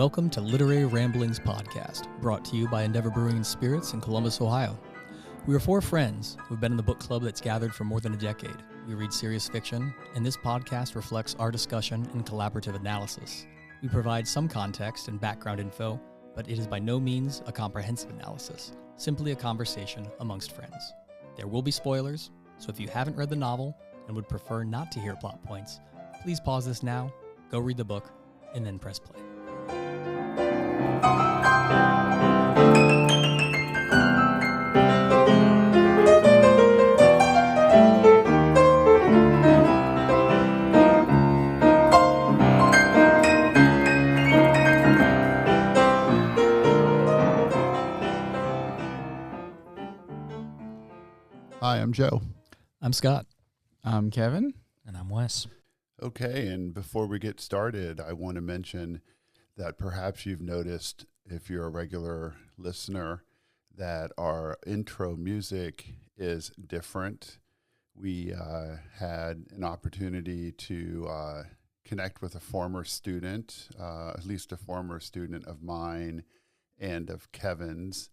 Welcome to Literary Ramblings Podcast, brought to you by Endeavor Brewing and Spirits in Columbus, Ohio. We are four friends who've been in the book club that's gathered for more than a decade. We read serious fiction, and this podcast reflects our discussion and collaborative analysis. We provide some context and background info, but it is by no means a comprehensive analysis, simply a conversation amongst friends. There will be spoilers, so if you haven't read the novel and would prefer not to hear plot points, please pause this now, go read the book, and then press play. Hi, I'm Joe. I'm Scott. I'm Kevin. And I'm Wes. Okay, and before we get started, I want to mention that perhaps you've noticed, if you're a regular listener, that our intro music is different. We had an opportunity to connect with a former student, at least a former student of mine and of Kevin's,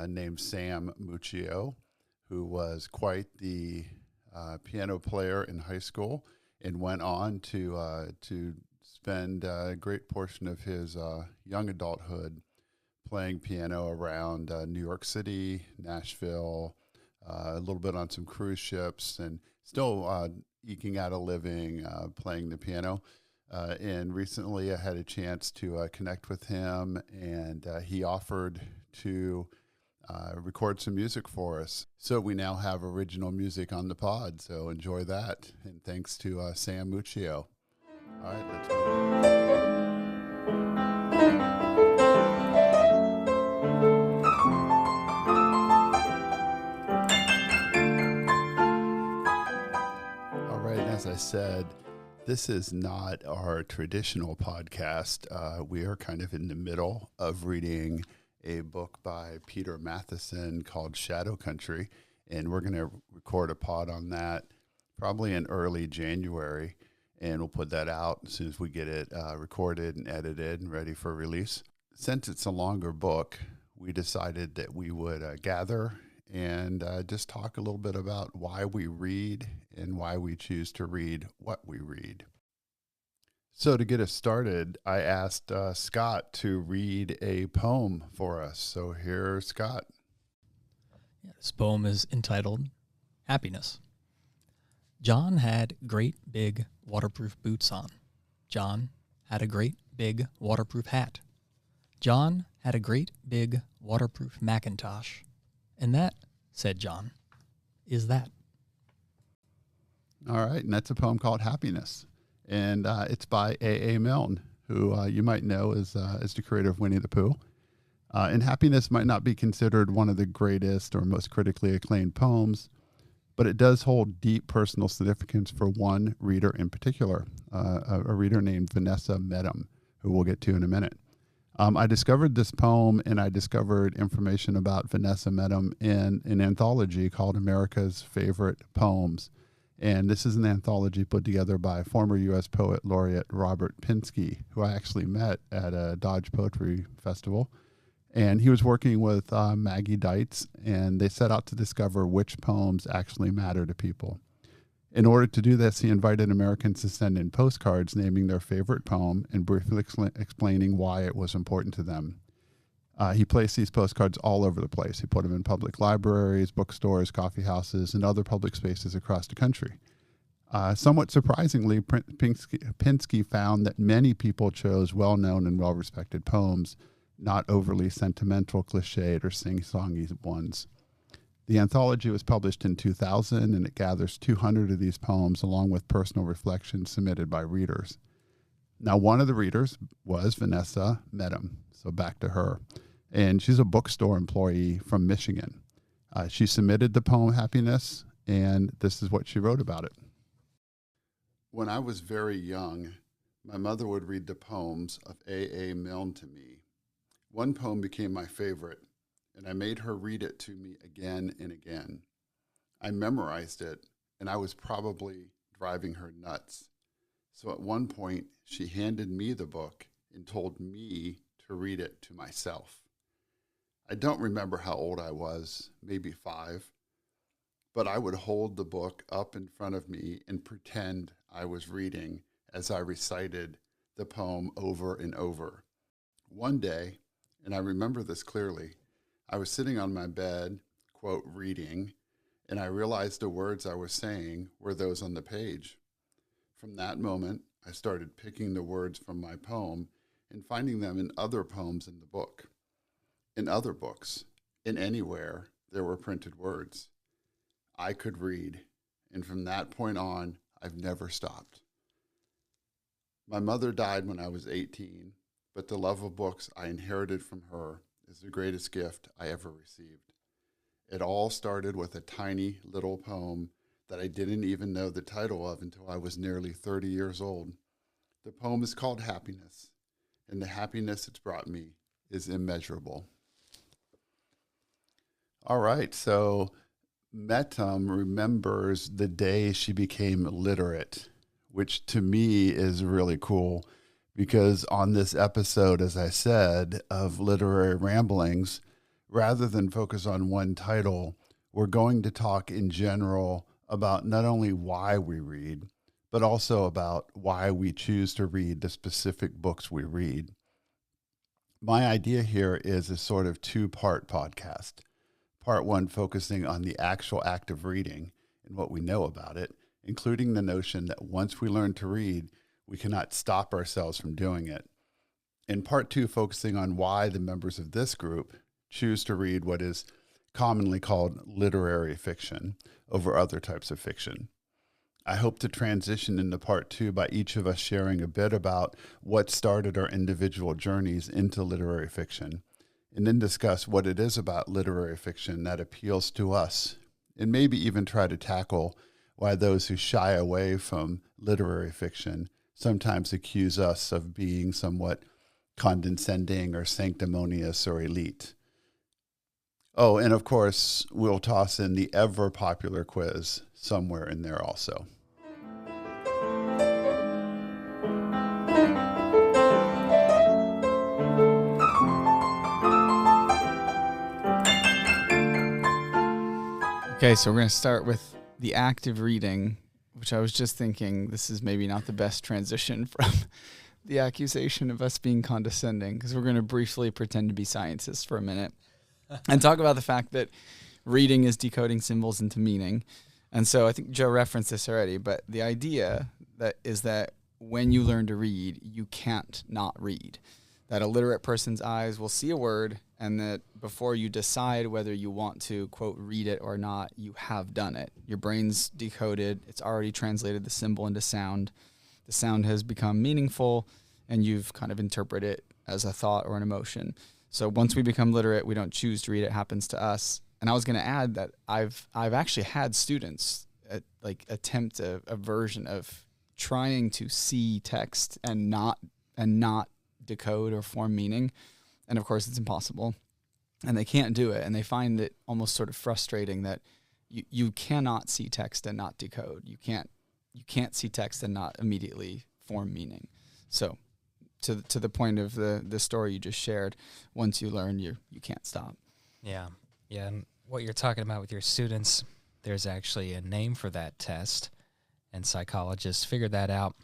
named Sam Muccio, who was quite the piano player in high school and went on to spend a great portion of his young adulthood playing piano around New York City, Nashville, a little bit on some cruise ships, and still eking out a living playing the piano. And recently I had a chance to connect with him, and he offered to record some music for us. So we now have original music on the pod, so enjoy that. And thanks to Sam Muccio. All right, let's go. All right, as I said, this is not our traditional podcast. We are kind of in the middle of reading a book by Peter Matheson called Shadow Country, and we're going to record a pod on that probably in early January, and we'll put that out as soon as we get it recorded and edited and ready for release. Since it's a longer book, we decided that we would gather and just talk a little bit about why we read and why we choose to read what we read. So to get us started, I asked Scott to read a poem for us. So here's Scott. Yeah, this poem is entitled Happiness. John had great big waterproof boots on. John had a great big waterproof hat. John had a great big waterproof Macintosh. And that, said John, is that. All right, and that's a poem called Happiness. And it's by A.A. Milne, who you might know as the creator of Winnie the Pooh. And Happiness might not be considered one of the greatest or most critically acclaimed poems, but it does hold deep personal significance for one reader in particular, a reader named Vanessa Medham, who we'll get to in a minute. I discovered this poem, and I discovered information about Vanessa Medham in an anthology called America's Favorite Poems. And this is an anthology put together by former U.S. Poet Laureate Robert Pinsky, who I actually met at a Dodge Poetry Festival. And he was working with Maggie Dietz, and they set out to discover which poems actually matter to people. In order to do this, he invited Americans to send in postcards naming their favorite poem and briefly explaining why it was important to them. He placed these postcards all over the place. He put them in public libraries, bookstores, coffee houses, and other public spaces across the country. Somewhat surprisingly, Pinsky found that many people chose well-known and well-respected poems, not overly sentimental, cliched, or sing-songy ones. The anthology was published in 2000, and it gathers 200 of these poems along with personal reflections submitted by readers. Now, one of the readers was Vanessa Medham, so back to her. And she's a bookstore employee from Michigan. She submitted the poem Happiness, and this is what she wrote about it. When I was very young, my mother would read the poems of A.A. Milne to me. One poem became my favorite, and I made her read it to me again and again. I memorized it, and I was probably driving her nuts. So at one point, she handed me the book and told me to read it to myself. I don't remember how old I was, maybe 5, but I would hold the book up in front of me and pretend I was reading as I recited the poem over and over. One day, and I remember this clearly, I was sitting on my bed, quote, reading, and I realized the words I was saying were those on the page. From that moment, I started picking the words from my poem and finding them in other poems in the book, in other books, and anywhere there were printed words. I could read, and from that point on, I've never stopped. My mother died when I was 18, but the love of books I inherited from her is the greatest gift I ever received. It all started with a tiny little poem that I didn't even know the title of until I was nearly 30 years old. The poem is called Happiness, and the happiness it's brought me is immeasurable. All right, so Metam remembers the day she became literate, which to me is really cool because on this episode, as I said, of Literary Ramblings, rather than focus on one title, we're going to talk in general about not only why we read, but also about why we choose to read the specific books we read. My idea here is a sort of 2-part podcast. Part 1 focusing on the actual act of reading and what we know about it, including the notion that once we learn to read, we cannot stop ourselves from doing it. And Part 2 focusing on why the members of this group choose to read what is commonly called literary fiction over other types of fiction. I hope to transition into Part 2 by each of us sharing a bit about what started our individual journeys into literary fiction, and then discuss what it is about literary fiction that appeals to us, and maybe even try to tackle why those who shy away from literary fiction sometimes accuse us of being somewhat condescending or sanctimonious or elite. Oh, and of course, we'll toss in the ever popular quiz somewhere in there also. Okay, so we're going to start with the act of reading, which I was just thinking this is maybe not the best transition from the accusation of us being condescending, because we're going to briefly pretend to be scientists for a minute and talk about the fact that reading is decoding symbols into meaning. And so I think Joe referenced this already, but the idea that is that when you learn to read, you can't not read. That a literate person's eyes will see a word, and that before you decide whether you want to, quote, read it or not, you have done it. Your brain's decoded. It's already translated the symbol into sound. The sound has become meaningful, and you've kind of interpreted it as a thought or an emotion. So once we become literate, we don't choose to read. It happens to us. And I was going to add that I've actually had students attempt a version of trying to see text and not decode or form meaning. And of course it's impossible, and they can't do it. And they find it almost sort of frustrating that you cannot see text and not decode. You can't see text and not immediately form meaning. So to the point of the story you just shared, once you learn, you can't stop. Yeah. And what you're talking about with your students, there's actually a name for that test, and psychologists figured that out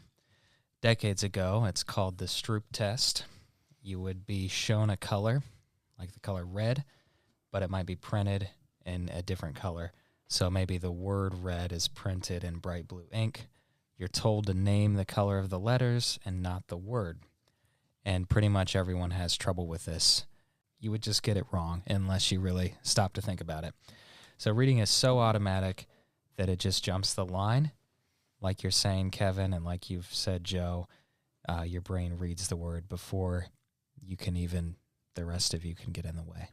decades ago. It's called the Stroop test. You would be shown a color, like the color red, but it might be printed in a different color. So maybe the word red is printed in bright blue ink. You're told to name the color of the letters and not the word. And pretty much everyone has trouble with this. You would just get it wrong unless you really stop to think about it. So reading is so automatic that it just jumps the line. Like you're saying, Kevin, and like you've said, Joe, your brain reads the word before the rest of you can get in the way.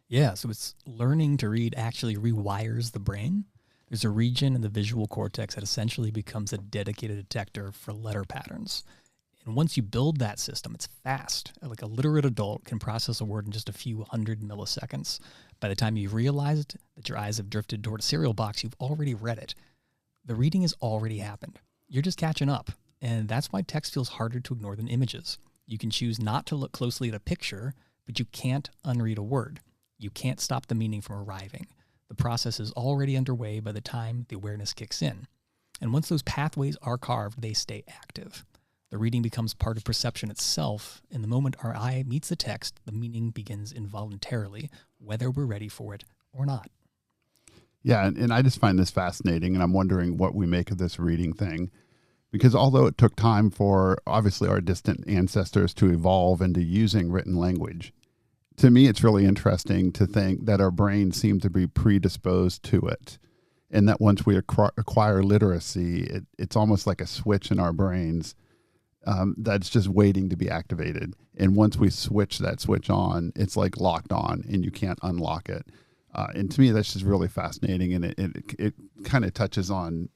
Yeah, so it's learning to read actually rewires the brain. There's a region in the visual cortex that essentially becomes a dedicated detector for letter patterns. And once you build that system, it's fast. Like a literate adult can process a word in just a few hundred milliseconds. By the time you've realized that your eyes have drifted toward a cereal box, you've already read it. The reading has already happened. You're just catching up. And that's why text feels harder to ignore than images. You can choose not to look closely at a picture, but you can't unread a word. You can't stop the meaning from arriving. The process is already underway by the time the awareness kicks in. And once those pathways are carved, they stay active. The reading becomes part of perception itself, and the moment our eye meets the text, the meaning begins involuntarily, whether we're ready for it or not. Yeah, and I just find this fascinating, and I'm wondering what we make of this reading thing. Because although it took time for, obviously, our distant ancestors to evolve into using written language, to me, it's really interesting to think that our brains seem to be predisposed to it. And that once we acquire literacy, it's almost like a switch in our brains that's just waiting to be activated. And once we switch that switch on, it's like locked on and you can't unlock it. And to me, that's just really fascinating. And it kind of touches on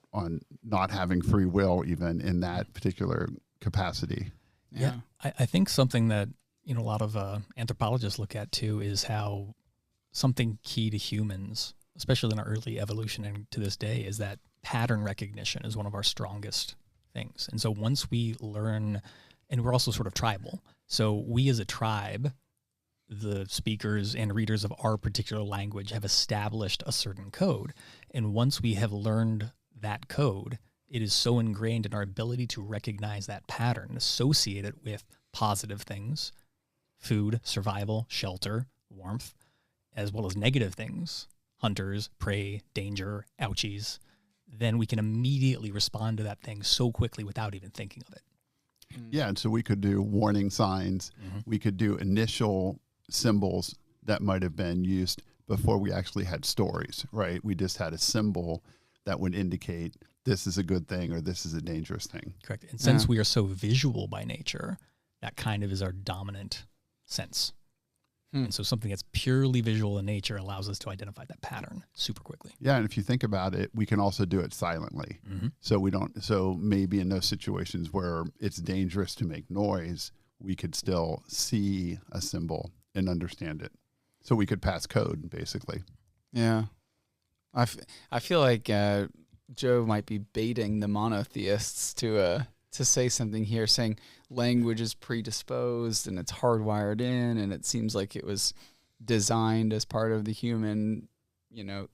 not having free will even in that particular capacity. Yeah. I think something that a lot of anthropologists look at too is how something key to humans, especially in our early evolution and to this day, is that pattern recognition is one of our strongest things. And so once we learn, and we're also sort of tribal, so we as a tribe, the speakers and readers of our particular language have established a certain code. And once we have learned that code, it is so ingrained in our ability to recognize that pattern, associate it with positive things, food, survival, shelter, warmth, as well as negative things, hunters, prey, danger, ouchies, then we can immediately respond to that thing so quickly without even thinking of it. Yeah, and so we could do warning signs. Mm-hmm. We could do initial symbols that might have been used before we actually had stories, right? We just had a symbol that would indicate this is a good thing or this is a dangerous thing. Correct. And since we are so visual by nature, that kind of is our dominant sense. And so something that's purely visual in nature allows us to identify that pattern super quickly. Yeah, and if you think about it, we can also do it silently. Mm-hmm. So maybe in those situations where it's dangerous to make noise, we could still see a symbol and understand it. So we could pass code, basically. Yeah. I feel like Joe might be baiting the monotheists to say something here, saying language is predisposed and it's hardwired in, and it seems like it was designed as part of the human,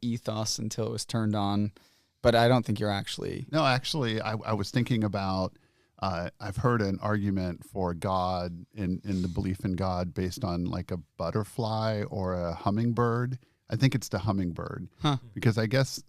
ethos until it was turned on. But I don't think you're actually... No, actually, I was thinking about, I've heard an argument for God in the belief in God based on like a butterfly or a hummingbird. I think it's the hummingbird. Because I guess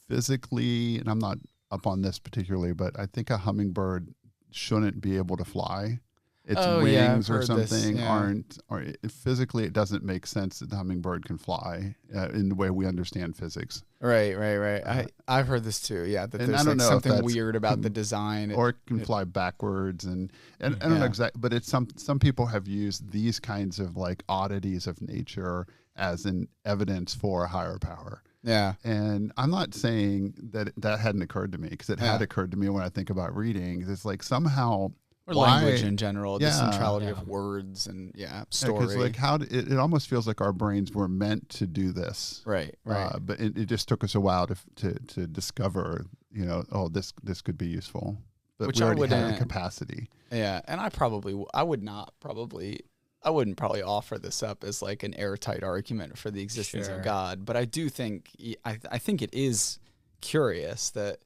physically, and I'm not up on this particularly, but I think a hummingbird shouldn't be able to fly. Its wings or something aren't, or physically it doesn't make sense that the hummingbird can fly in the way we understand physics. Right. I've heard this too. Yeah, that there's like something weird about the design, or it can fly backwards, and I don't know exactly, but it's some people have used these kinds of like oddities of nature as an evidence for a higher power. Yeah. And I'm not saying that hadn't occurred to me, because it had occurred to me when I think about reading. It's like somehow... Or language in general, the centrality of words and story. Because like it almost feels like our brains were meant to do this. Right. But it just took us a while to discover, this could be useful. But we already had the capacity. Yeah, and I wouldn't probably offer this up as like an airtight argument for the existence of God, but I do think I think it is curious that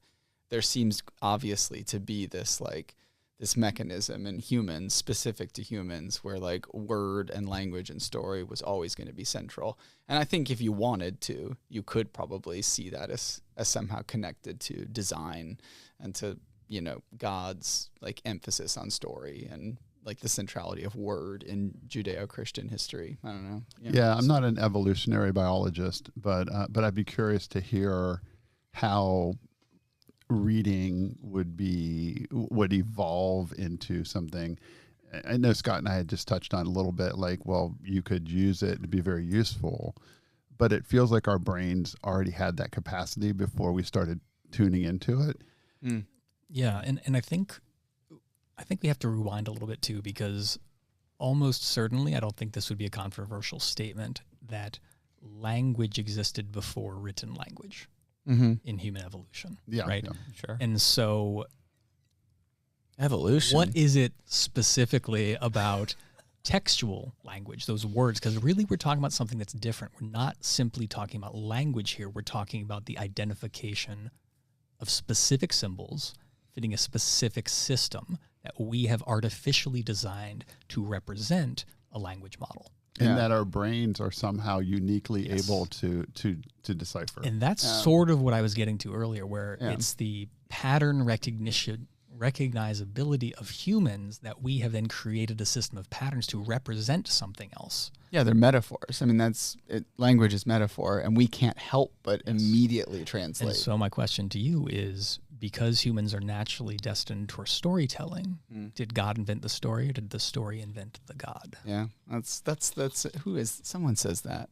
there seems obviously to be this mechanism in humans, specific to humans, where like word and language and story was always going to be central. And I think if you wanted to, you could probably see that as somehow connected to design and to God's like emphasis on story and like the centrality of word in Judeo-Christian history. I don't know. Yeah, I'm not an evolutionary biologist, but I'd be curious to hear how reading would evolve into something. I know Scott and I had just touched on a little bit, like, well, you could use it to be very useful, but it feels like our brains already had that capacity before we started tuning into it. Yeah, and I think we have to rewind a little bit too, because almost certainly, I don't think this would be a controversial statement, that language existed before written language in human evolution. Yeah, right. Yeah. Sure. And so Evolution. What is it specifically about textual language, those words? Because really we're talking about something that's different. We're not simply talking about language here. We're talking about the identification of specific symbols fitting a specific system that we have artificially designed to represent a language model. And that our brains are somehow uniquely able to decipher. And that's sort of what I was getting to earlier, where it's the pattern recognizability of humans that we have then created a system of patterns to represent something else. Yeah, they're metaphors. I mean, language is metaphor, and we can't help but immediately translate. And so my question to you is, because humans are naturally destined for storytelling, did God invent the story, or did the story invent the God? Yeah, that's someone says that.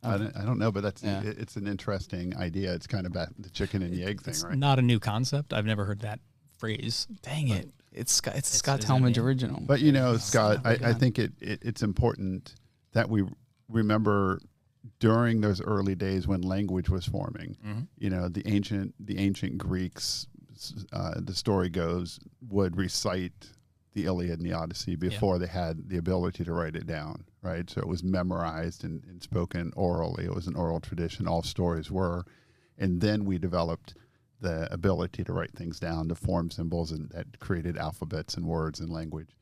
I don't know, but it's an interesting idea. It's kind of about the chicken and the egg thing, right? Not a new concept. I've never heard that phrase. Dang it. It's Scott Talmadge original. But, Scott, I think it's important that we remember during those early days when language was forming, the ancient Greeks, the story goes, would recite the Iliad and the Odyssey before they had the ability to write it down, right? So it was memorized and spoken orally. It was an oral tradition. All stories were. And then we developed the ability to write things down, to form symbols, and that created alphabets and words and language.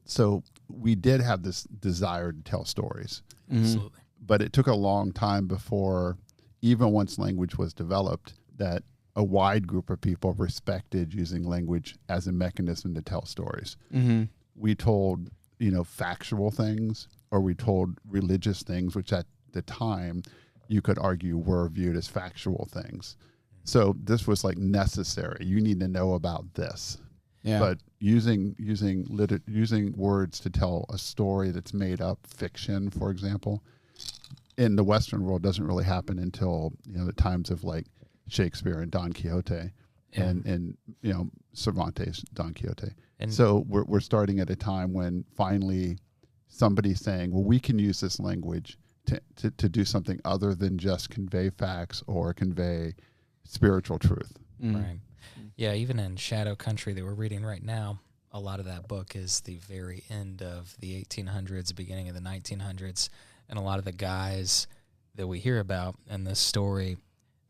So we did have this desire to tell stories. Absolutely. But it took a long time before, even once language was developed, that a wide group of people respected using language as a mechanism to tell stories. We told, factual things, or we told religious things, which at the time you could argue were viewed as factual things. So this was like necessary. You need to know about this. Yeah. But using words to tell a story that's made up, fiction, for example, in the Western world doesn't really happen until the times of like Shakespeare and Don Quixote, and Cervantes' Don Quixote. And so we're starting at a time when finally somebody's saying, well, we can use this language to do something other than just convey facts or convey spiritual truth. Right. Yeah, even in Shadow Country that we're reading right now, a lot of that book is the very end of the 1800s, beginning of the 1900s, and a lot of the guys that we hear about in this story,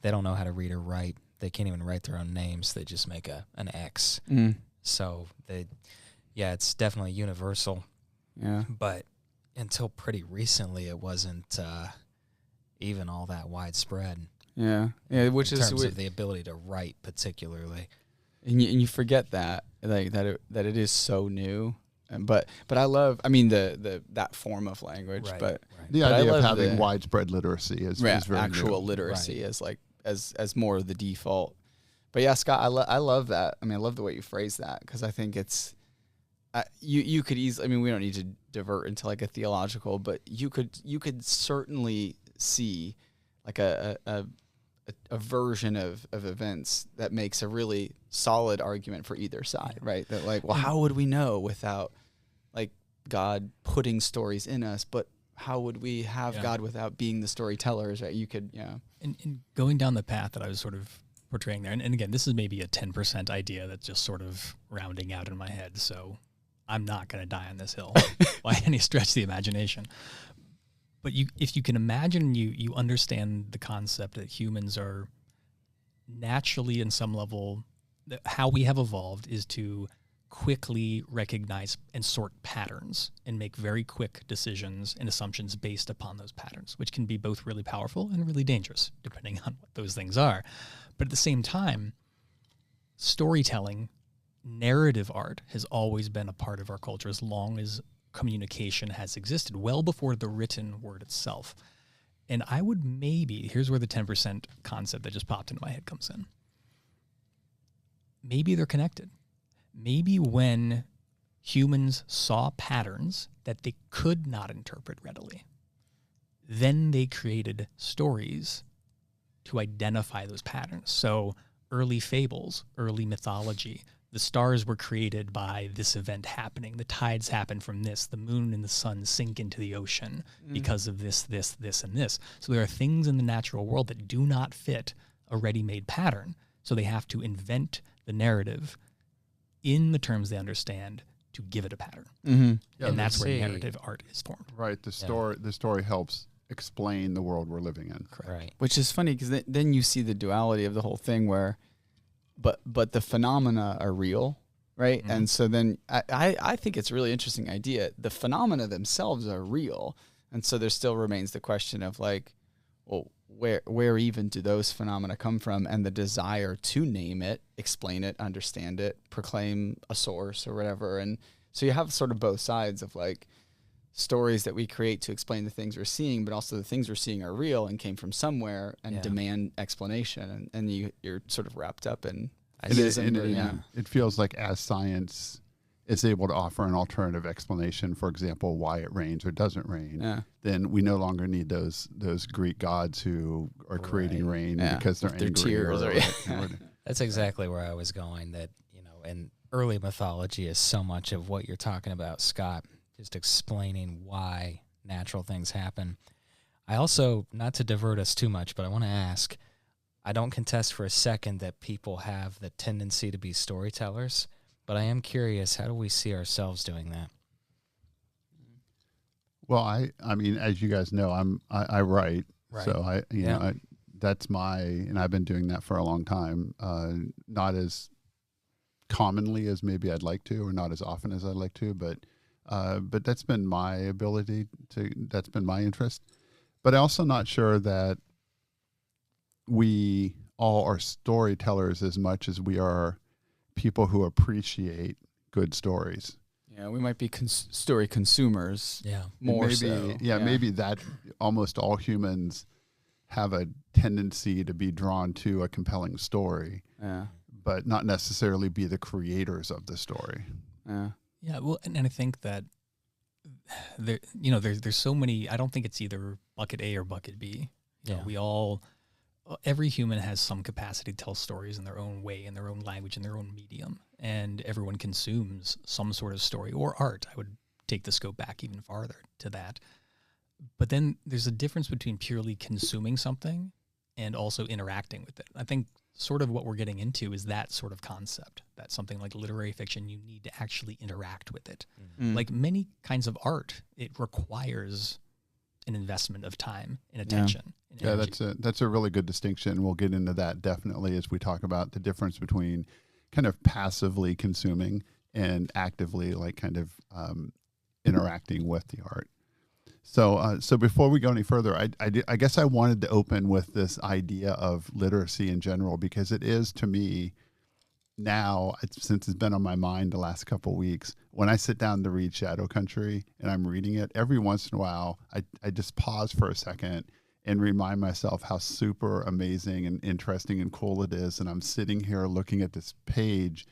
they don't know how to read or write. They can't even write their own names. They just make an X. So it's definitely universal. Yeah. But until pretty recently, it wasn't even all that widespread. Yeah, which in is terms of the ability to write, particularly, and you forget that that it is so new, but I love, that form of language, right, but the idea of having widespread literacy is very actual new. literacy is like as more of the default. But yeah, Scott, I love that. I love the way you phrase that, because I think it's you could easily. We don't need to divert into like a theological, but you could certainly see like a version of events that makes a really solid argument for either side, right? That like, well, how would we know without like God putting stories in us? But how would we have God without being the storytellers, right? You could, And going down the path that I was sort of portraying there, and again, this is maybe a 10% idea that's just sort of rounding out in my head, so I'm not going to die on this hill by any stretch of the imagination. But if you can imagine, you understand the concept that humans are naturally, in some level, how we have evolved is to quickly recognize and sort patterns and make very quick decisions and assumptions based upon those patterns, which can be both really powerful and really dangerous, depending on what those things are. But at the same time, storytelling, narrative art has always been a part of our culture as long as communication has existed, well before the written word itself. And I would here's where the 10% concept that just popped into my head comes in. Maybe they're connected. Maybe when humans saw patterns that they could not interpret readily, then they created stories to identify those patterns. So early fables, early mythology, the stars were created by this event happening. The tides happen from this. The moon and the sun sink into the ocean because of this, and this. So there are things in the natural world that do not fit a ready-made pattern. So they have to invent the narrative in the terms they understand to give it a pattern. Mm-hmm. Yeah, And that's where see. narrative art is formed. Right. The story helps explain the world we're living in. Right. Which is funny because then you see the duality of the whole thing where, but the phenomena are real, right? Mm-hmm. And so then I think it's a really interesting idea. The phenomena themselves are real, and so there still remains the question of like, well, where even do those phenomena come from, and the desire to name it, explain it, understand it, proclaim a source or whatever. And so you have sort of both sides of like stories that we create to explain the things we're seeing, but also the things we're seeing are real and came from somewhere and demand explanation. And you're sort of wrapped up in ideas. It feels like as science is able to offer an alternative explanation, for example, why it rains or doesn't rain, then we no longer need those Greek gods who are creating rain because they're angry. Tears That's exactly where I was going. That, and early mythology is so much of what you're talking about, Scott, just explaining why natural things happen. I also, not to divert us too much, but I want to ask, I don't contest for a second that people have the tendency to be storytellers, but I am curious, how do we see ourselves doing that? Well, I mean, as you guys know, I write, Right. so that's and I've been doing that for a long time. Not as commonly as maybe I'd like to, or not as often as I'd like to, but that's been my ability that's been my interest. But I'm also not sure that we all are storytellers as much as we are people who appreciate good stories. Yeah, we might be story consumers. Yeah. More maybe, so. Maybe that almost all humans have a tendency to be drawn to a compelling story, but not necessarily be the creators of the story. Yeah. Yeah, well, and I think that there's so many. I don't think it's either bucket A or bucket B. Every human has some capacity to tell stories in their own way, in their own language, in their own medium, and everyone consumes some sort of story or art. I would take the scope back even farther to that. But then there's a difference between purely consuming something and also interacting with it. I think sort of what we're getting into is that sort of concept, that something like literary fiction, you need to actually interact with it. Mm. Like many kinds of art, it requires an investment of time and attention. And energy. That's a really good distinction. We'll get into that definitely as we talk about the difference between kind of passively consuming and actively interacting with the art. So before we go any further, I guess I wanted to open with this idea of literacy in general, because it is, to me, now, since it's been on my mind the last couple of weeks, when I sit down to read Shadow Country and I'm reading it, every once in a while, I just pause for a second and remind myself how super amazing and interesting and cool it is. And I'm sitting here looking at this page,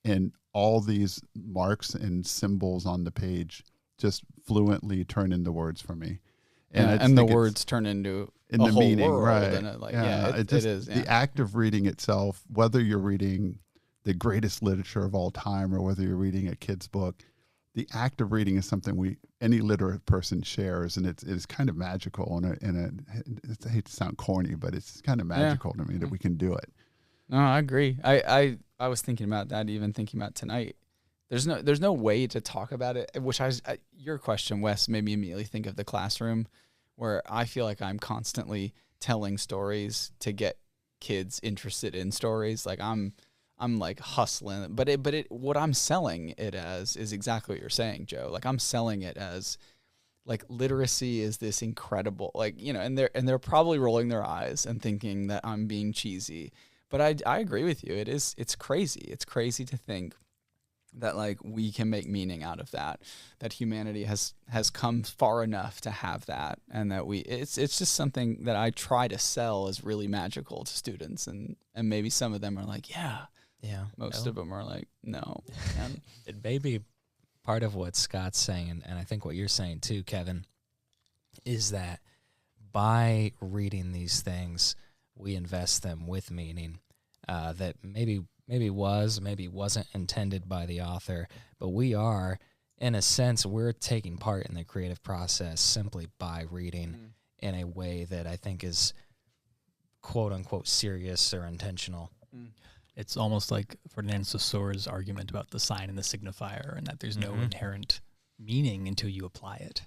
and all these marks and symbols on the page just fluently turn into words for me. And the words turn into the whole meaning, world. right? And it is. The act of reading itself, whether you're reading the greatest literature of all time or whether you're reading a kid's book, the act of reading is something any literate person shares, and it's kind of magical. I hate to sound corny, but it's kind of magical to me that we can do it. No, I agree. I was thinking about that, even thinking about tonight. There's no way to talk about it, which your question, Wes, made me immediately think of the classroom, where I feel like I'm constantly telling stories to get kids interested in stories. Like I'm like hustling, but what I'm selling it as is exactly what you're saying, Joe. Like I'm selling it as like literacy is this incredible, and they're probably rolling their eyes and thinking that I'm being cheesy. But I agree with you. It's crazy. It's crazy to think that like we can make meaning out of that humanity has come far enough to have that, and that it's just something that I try to sell as really magical to students, and maybe some of them are like, yeah. Most of them are like, no. And it may be part of what Scott's saying, and I think what you're saying too, Kevin, is that by reading these things, we invest them with meaning that maybe wasn't intended by the author, but we are, in a sense, we're taking part in the creative process simply by reading in a way that I think is quote unquote serious or intentional. It's almost like Ferdinand Saussure's argument about the sign and the signifier, and that there's no inherent meaning until you apply it,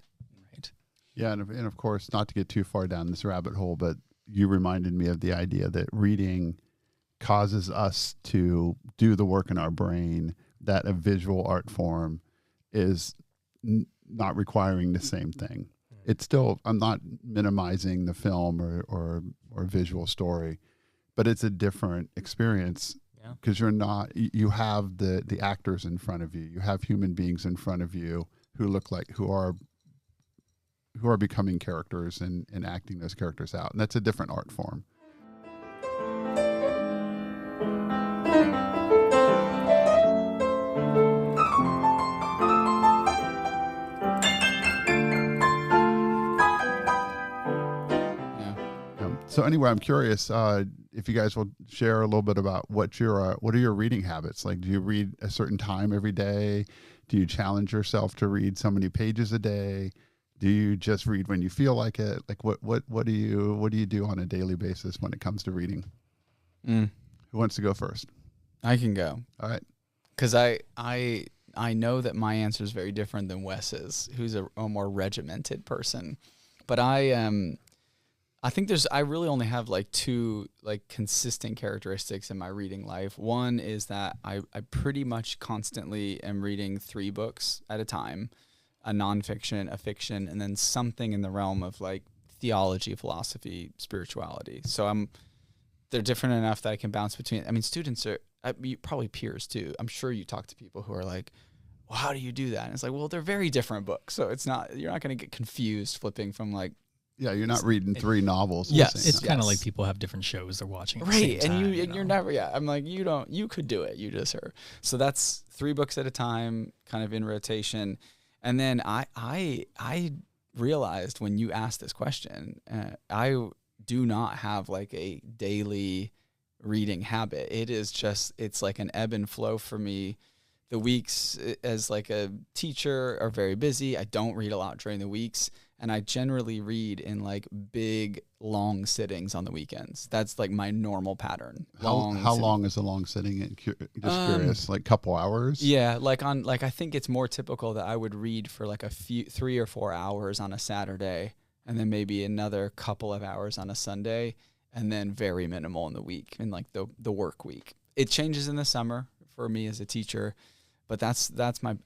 right? Yeah, and of course, not to get too far down this rabbit hole, but you reminded me of the idea that reading causes us to do the work in our brain that a visual art form is not requiring the same thing. It's still, I'm not minimizing the film or visual story, but it's a different experience because you have the actors in front of you. You have human beings in front of you who are becoming characters and acting those characters out. And that's a different art form. So anyway, I'm curious if you guys will share a little bit about what are your reading habits? Like, do you read a certain time every day? Do you challenge yourself to read so many pages a day? Do you just read when you feel like it? Like, what do you do on a daily basis when it comes to reading? Who wants to go first? I can go. All right. Because I know that my answer is very different than Wes's, who's a more regimented person. But I think I really only have like two like consistent characteristics in my reading life. One is that I pretty much constantly am reading 3 books at a time, a nonfiction, a fiction, and then something in the realm of like theology, philosophy, spirituality. So they're different enough that I can bounce between. I mean, students are probably peers too. I'm sure you talk to people who are like, well, how do you do that? And it's like, well, they're very different books. So you're not going to get confused flipping from like, yeah, you're not reading 3 novels. Yes, it's kind of like people have different shows they're watching at the same time, and you're never. Yeah, I'm like you could do it. You just are. So that's 3 books at a time, kind of in rotation. And then I realized when you asked this question, I do not have like a daily reading habit. It's like an ebb and flow for me. The weeks as like a teacher are very busy. I don't read a lot during the weeks. And I generally read in like big, long sittings on the weekends. That's like my normal pattern. How long is a long sitting? Just curious, like couple hours? Yeah, I think it's more typical that I would read for like 3 or 4 hours on a Saturday, and then maybe another couple of hours on a Sunday, and then very minimal in the week, in like the work week. It changes in the summer for me as a teacher. But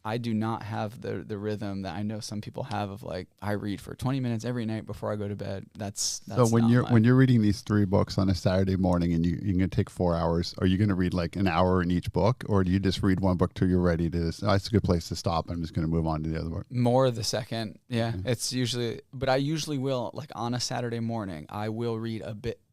I do not have the rhythm that I know some people have of like, I read for 20 minutes every night before I go to bed. That's so when you're reading these 3 books on a Saturday morning and you're going to take 4 hours, are you going to read like an hour in each book, or do you just read one book till you're ready to, that's a good place to stop. I'm just going to move on to the other book. More the second. Yeah. Mm-hmm. It's usually, but I usually will, like on a Saturday morning, I will read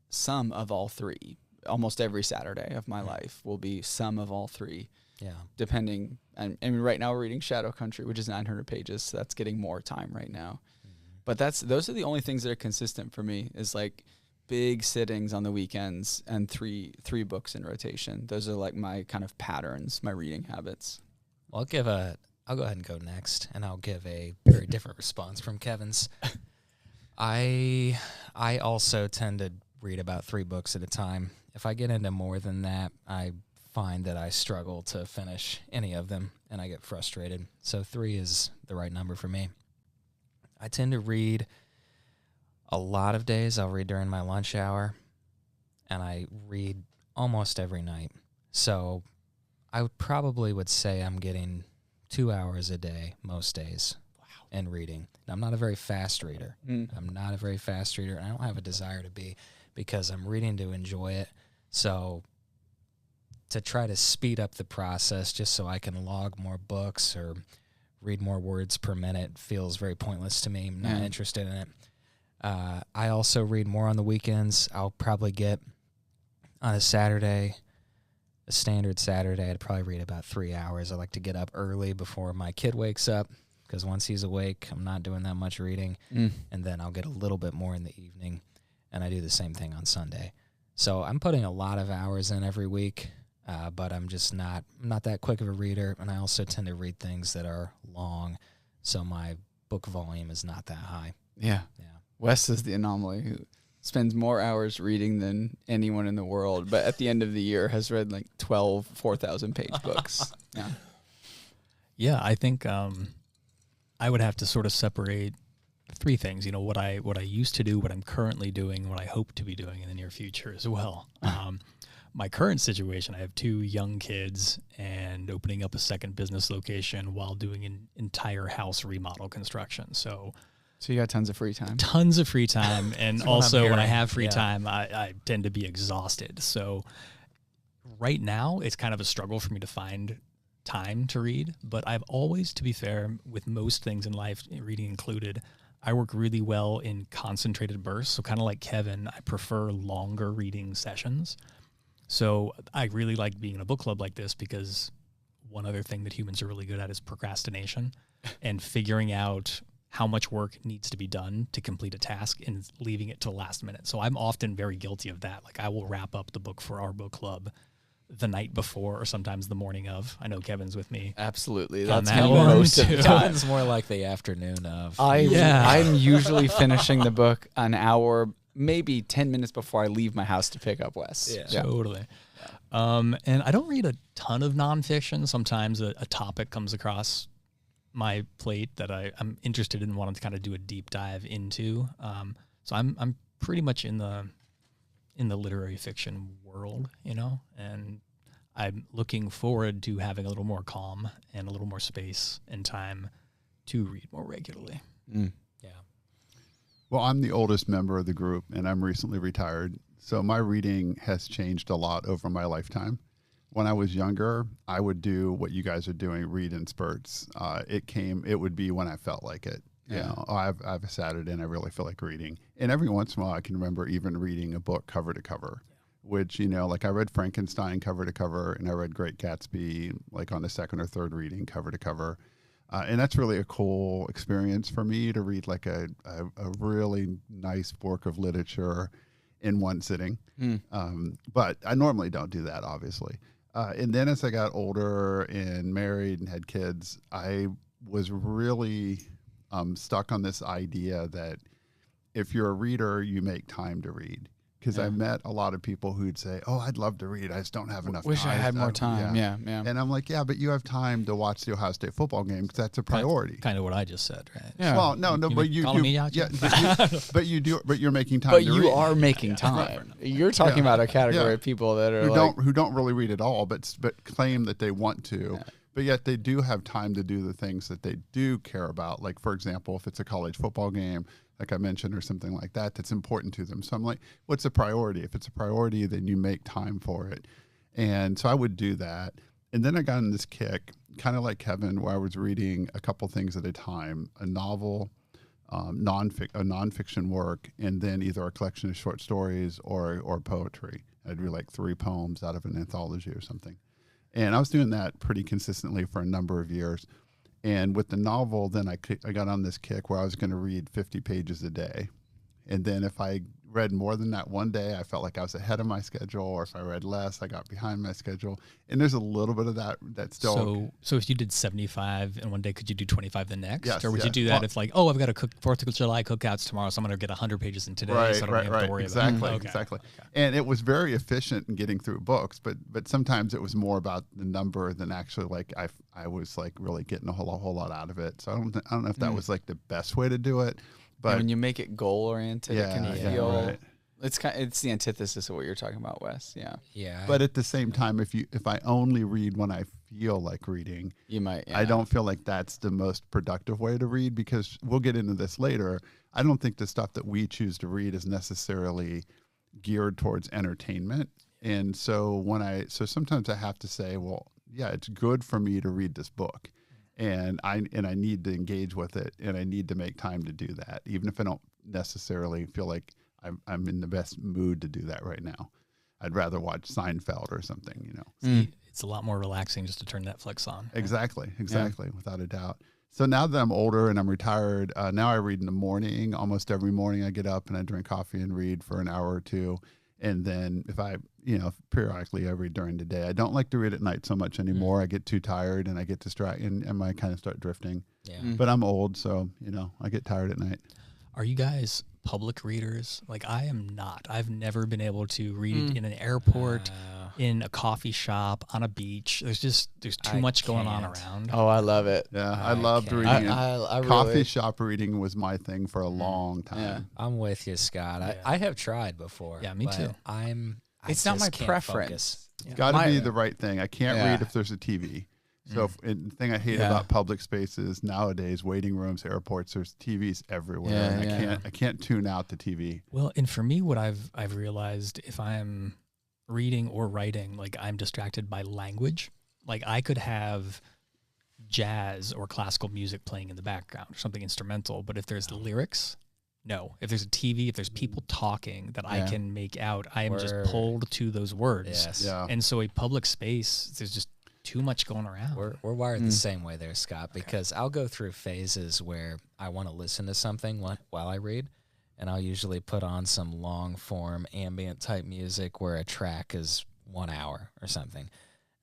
some of all 3. Almost every Saturday of my life will be some of all 3. Yeah. Depending, I mean, right now we're reading Shadow Country, which is 900 pages, so that's getting more time right now. Mm-hmm. But those are the only things that are consistent for me, is like big sittings on the weekends and three books in rotation. Those are like my kind of patterns, my reading habits. Well, I'll go ahead and go next, and I'll give a very different response from Kevin's. I also tend to read about 3 books at a time. If I get into more than that, I find that I struggle to finish any of them, and I get frustrated. So 3 is the right number for me. I tend to read a lot of days. I'll read during my lunch hour, and I read almost every night. So I probably would say I'm getting 2 hours a day most days. Wow. In reading. Now, I'm not a very fast reader. I'm not a very fast reader, and I don't have a desire to be, because I'm reading to enjoy it. So to try to speed up the process just so I can log more books or read more words per minute feels very pointless to me. I'm not interested in it. I also read more on the weekends. I'll probably get on a Saturday, a standard Saturday, I'd probably read about 3 hours. I like to get up early before my kid wakes up, because once he's awake, I'm not doing that much reading. And then I'll get a little bit more in the evening, and I do the same thing on Sunday. So I'm putting a lot of hours in every week. But I'm just not that quick of a reader, and I also tend to read things that are long, so my book volume is not that high. Yeah. Wes is the anomaly. spends more hours reading than anyone in the world, but at the end of the year has read like 12 4,000-page books. Yeah. Yeah, I think I would have to sort of separate three things. You know, what I used to do, what I'm currently doing, what I hope to be doing in the near future as well. My current situation, I have 2 young kids and opening up a second business location while doing an entire house remodel construction. So you got tons of free time. Tons of free time. And also when I have free Yeah. time, I tend to be exhausted. So right now it's kind of a struggle for me to find time to read, but I've always, to be fair, with most things in life, reading included, I work really well in concentrated bursts. So kind of like Kevin, I prefer longer reading sessions. So I really like being in a book club like this because one other thing that humans are really good at is procrastination and figuring out how much work needs to be done to complete a task and leaving it till the last minute. So I'm often very guilty of that. Like I will wrap up the book for our book club the night before or sometimes the morning of. I know Kevin's with me. Absolutely. On That's that me one, most of the too. time. Kevin's more like the afternoon of. Yeah. I'm usually finishing the book an hour, maybe 10 minutes before I leave my house to pick up Wes. Yeah. Totally. And I don't read a ton of nonfiction. Sometimes a topic comes across my plate that I'm interested in, wanting to kind of do a deep dive into. So I'm pretty much in the literary fiction world, you know, and I'm looking forward to having a little more calm and a little more space and time to read more regularly. Mm. Yeah. Well, I'm the oldest member of the group, and I'm recently retired. So my reading has changed a lot over my lifetime. When I was younger, I would do what you guys are doing, read in spurts. It would be when I felt like it. You know, I've a Saturday and I really feel like reading. And every once in a while, I can remember even reading a book cover to cover, which, you know, like I read Frankenstein cover to cover, and I read Great Gatsby, like on the second or third reading cover to cover. And that's really a cool experience for me to read like a really nice work of literature in one sitting. But I normally don't do that, obviously. And then as I got older and married and had kids, I was really stuck on this idea that if you're a reader, you make time to read. Because I met a lot of people who'd say, "Oh, I'd love to read. I just don't have enough time. Wish I had more time." Yeah. And I'm like, "Yeah, but you have time to watch the Ohio State football game because that's a priority." Kind of what I just said, right? Yeah. Well, no, but you calling do. me out, Yeah, Jeff? but you do. But you're making time. But to you read. are making time. You're talking about a category of people that are who don't really read at all, but claim that they want to. But yet they do have time to do the things that they do care about. Like, for example, if it's a college football game, like I mentioned, or something like that, that's important to them. So I'm like, what's a priority? If it's a priority, then you make time for it. And so I would do that. And then I got in this kick, kind of like Kevin, where I was reading a couple things at a time, a novel, a nonfiction work, and then either a collection of short stories or poetry. I'd read like 3 poems out of an anthology or something. And I was doing that pretty consistently for a number of years. And with the novel, then I got on this kick where I was going to read 50 pages a day. And then if I read more than that one day, I felt like I was ahead of my schedule. Or if I read less, I got behind my schedule. And there's a little bit of that still. So if you did 75 in one day, could you do 25 the next? Yes, or would you do that if like, oh, I've got to cook 4th of July cookouts tomorrow, so I'm going to get 100 pages in today, so I don't have to worry exactly, about it. Exactly. And it was very efficient in getting through books, but sometimes it was more about the number than actually like I was like really getting a whole lot out of it. So I don't know if that was like the best way to do it. But when you make it goal oriented, it can feel right. it's the antithesis of what you're talking about, Wes. Yeah. Yeah. But at the same time, if I only read when I feel like reading, You might. Yeah. I don't feel like that's the most productive way to read, because we'll get into this later. I don't think the stuff that we choose to read is necessarily geared towards entertainment. And so sometimes I have to say, well, yeah, it's good for me to read this book. And I need to engage with it, and I need to make time to do that, even if I don't necessarily feel like I'm in the best mood to do that right now. I'd rather watch Seinfeld or something, you know. It's a lot more relaxing just to turn Netflix on. Exactly, without a doubt. So now that I'm older and I'm retired, now I read in the morning. Almost every morning I get up and I drink coffee and read for an hour or two. And then if I, periodically I read during the day. I don't like to read at night so much anymore. I get too tired and I get distracted and I kind of start drifting. Yeah. But I'm old, so, I get tired at night. Are you guys public readers? Like, I am not. I've never been able to read in an airport, in a coffee shop, on a beach. There's too much going on around. Oh, I love it. Yeah, I loved can't. reading. I Coffee really, shop reading was my thing for a long time. Yeah. I'm with you, Scott. Yeah. I have tried before. Yeah, me but too. It's not my can't preference. focus. It's got to My- be the right thing. I can't Yeah. read if there's a TV. So the thing I hate Yeah. about public spaces nowadays, waiting rooms, airports, there's TVs everywhere. Yeah, and yeah. I can't tune out the TV. Well, and for me, what I've realized, if I'm reading or writing, like, I'm distracted by language. Like, I could have jazz or classical music playing in the background or something instrumental, but if there's lyrics, no. If there's a TV, if there's people talking that I Yeah. can make out, I am just Word. pulled to those words. Yes. Yeah. And so a public space, there's just too much going around. We're wired the same way there, Scott, because I'll go through phases where I want to listen to something while I read, and I'll usually put on some long form ambient type music where a track is 1 hour or something.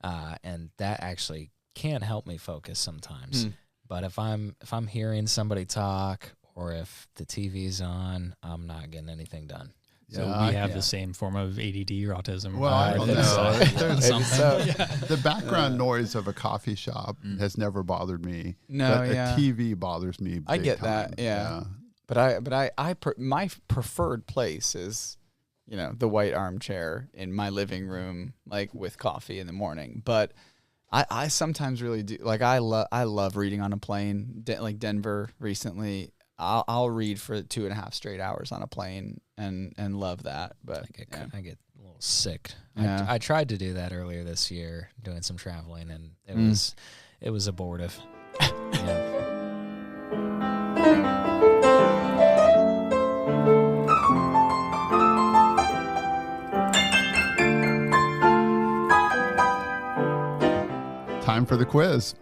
And that actually can help me focus sometimes. But if I'm hearing somebody talk or if the TV's on, I'm not getting anything done. So Yeah, we have yeah. the same form of ADD or autism. Well, I don't think know. so. There's Something. so. The background noise of a coffee shop has never bothered me. No, but yeah. a TV bothers me. I big get time. that, yeah. But my preferred place is, the white armchair in my living room, like with coffee in the morning. But I sometimes really do, like, I love reading on a plane. Like Denver recently, I'll read for 2.5 straight hours on a plane and love that. But I get a little sick. Yeah. I tried to do that earlier this year, doing some traveling, and it was abortive. Yeah. Time for the quiz.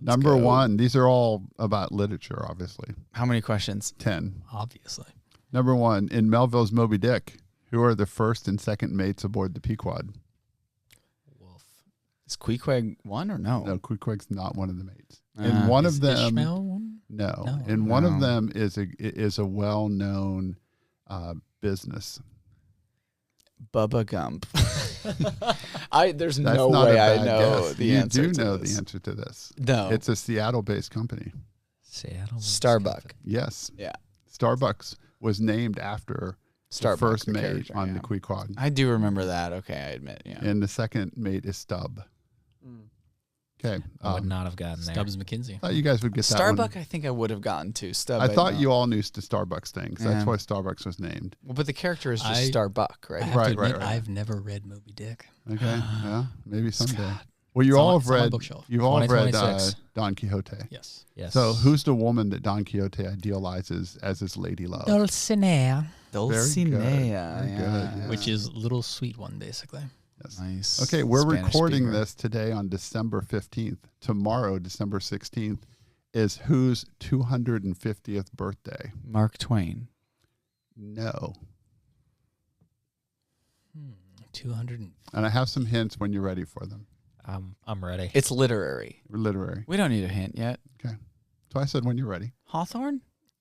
Number go. 1. These are all about literature, obviously. how many questions? 10. Obviously. Number 1. In Melville's Moby Dick, who are the first and second mates aboard the Pequod? Wolf. Is Queequeg one or no? No, Queequeg's not one of the mates. And one Is of them, Ishmael one? no. No. And one of No. them is a well-known business. Bubba Gump. There's That's no not way a I bad know guess. the you answer do to know this. the answer to this. No. It's a Seattle-based company. Seattle. Starbuck. Yes. Yeah. Starbucks was named after the Starbuck, first the mate character, on yeah. the Queequeg. I do remember that. Okay, I admit. Yeah. And the second mate is Stubb. Okay. I would not have gotten there. Stubbs McKinsey. Thought you guys would get that Starbuck, one. I think I would have gotten to. Stub, I thought know. you all knew the Starbucks things. That's Yeah. why Starbucks was named. Well, but the character is just I- Starbuck, I right? have Right, to admit, right, right. I've never read Moby Dick. Okay. Yeah. Maybe someday. Scott. Well, you It's all on- have it's on my read. bookshelf. You've all read 2026. Don Quixote. Yes. Yes. So who's the woman that Don Quixote idealizes as his lady love? Dulcinea. Dulcinea. Very Yeah. good, yeah. Which is little sweet one, basically. Yes. Nice. Okay, we're Spanish recording speaker. this today on December 15th. Tomorrow, December 16th, is whose 250th birthday? Mark Twain. No. 200. And I have some hints when you're ready for them. I'm ready. It's literary. Literary. We don't need a hint yet. Okay. So I said when you're ready. Hawthorne?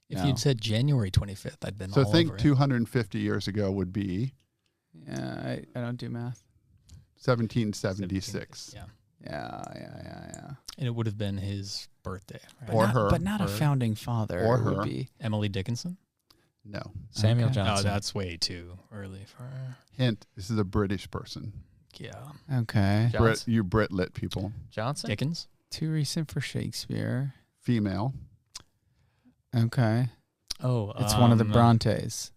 If No. you'd said January 25th, I'd been So all think over it. 250 years ago would be Yeah, I don't do math. 1776. Yeah. Yeah. And it would have been his birthday. Right? Or not, her. But not a Her. founding father. Or It would her. be. Emily Dickinson? No. Samuel Okay. No, Johnson. that's way too early for her. Hint, this is a British person. Yeah. Okay. Johnson. Brit, you Brit lit people. Johnson. Dickens? Too recent for Shakespeare. Female. Okay. Oh, It's one of the Brontes.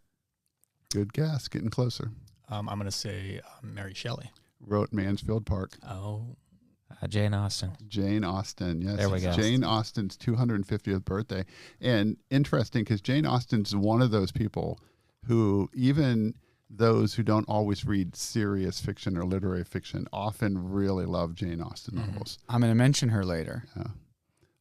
Good guess. Getting closer. I'm going to say Mary Shelley. Wrote Mansfield Park. Oh, Jane Austen. Jane Austen. Yes. There we it's go. Jane Austen's 250th birthday. And interesting because Jane Austen's one of those people who, even those who don't always read serious fiction or literary fiction, often really love Jane Austen novels. I'm going to mention her later. Yeah.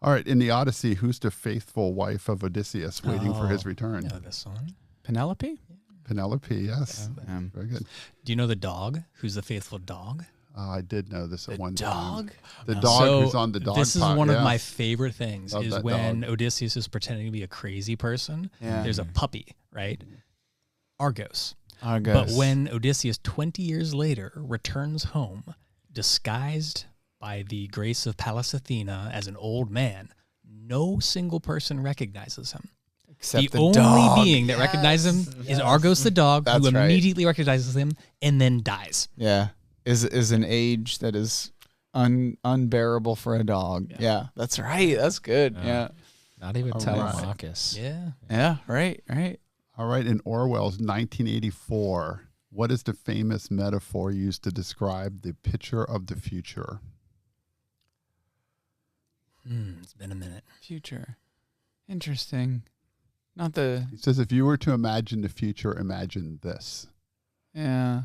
All right. In the Odyssey, who's the faithful wife of Odysseus waiting for his return? I know this one. Penelope? Penelope, yes. Yeah. Very good. Do you know the dog? Who's the faithful dog? I did know this at one dog? time. The dog So who's on the dog. this is pot, one of yeah. my favorite things Love is that when dog. Odysseus is pretending to be a crazy person. Yeah. There's a puppy, right? Argos. Argos. But when Odysseus, 20 years later, returns home, disguised by the grace of Pallas Athena as an old man, no single person recognizes him. Except The only dog. being that recognizes him is Argos the dog, That's who right. immediately recognizes him and then dies. Yeah, is an age that is unbearable for a dog. Yeah, that's right. That's good. Yeah. Not even All Telemachus. Yeah. Yeah, right. All right, in Orwell's 1984, what is the famous metaphor used to describe the picture of the future? It's been a minute. Future. Interesting. Not the, He says, if you were to imagine the future, imagine this. yeah.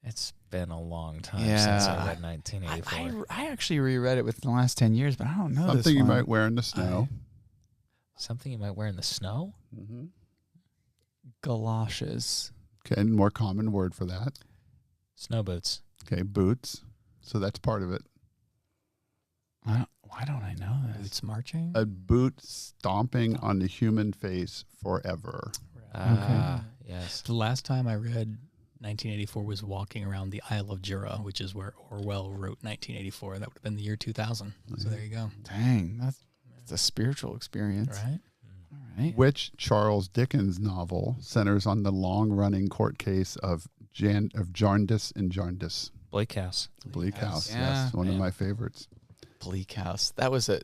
It's been a long time Yeah. since I read 1984. I actually reread it within the last 10 years, but I don't know this Something you one. might wear in the snow. Something you might wear in the snow? Mm-hmm. Galoshes. Okay, and more common word for that. Snow boots. Okay, boots. So that's part of it. Why don't I know this? Boots marching. A boot stomping on the human face forever. Ah, yes. The last time I read 1984 was walking around the Isle of Jura, which is where Orwell wrote 1984. That would have been the year 2000. So there you go. Dang, that's a spiritual experience. Right? All right. Which Charles Dickens novel centers on the long-running court case of Jarndyce and Jarndyce? Bleak House. Bleak House, Yeah. yes, one of Yeah. my favorites. Bleak House. That was a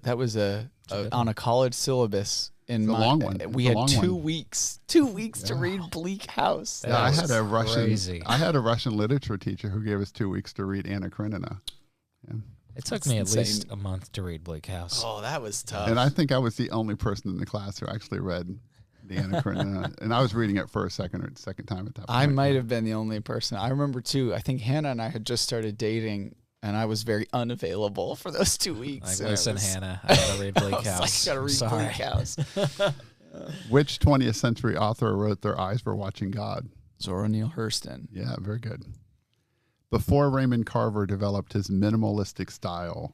good on a college syllabus in It's a my long one. we It's a had long 2 one. weeks. 2 weeks to Yeah. read Bleak House. That Yeah, I was had a crazy. Russian literature teacher who gave us 2 weeks to read Anna Karenina. Yeah. It took That's me insane. at least a month to read Bleak House. Oh, that was tough. And I think I was the only person in the class who actually read the Anna Karenina. And I was reading it for a second time at that point. I might have been the only person. I remember too. I think Hannah and I had just started dating, and I was very unavailable for those 2 weeks. Like, and I listen, was- Hannah, I gotta read Bleak I was House. like, I gotta read Sorry. Bleak House. Which 20th century author wrote Their Eyes Were Watching God? Zora Neale Hurston. Yeah, very good. Before Raymond Carver developed his minimalistic style,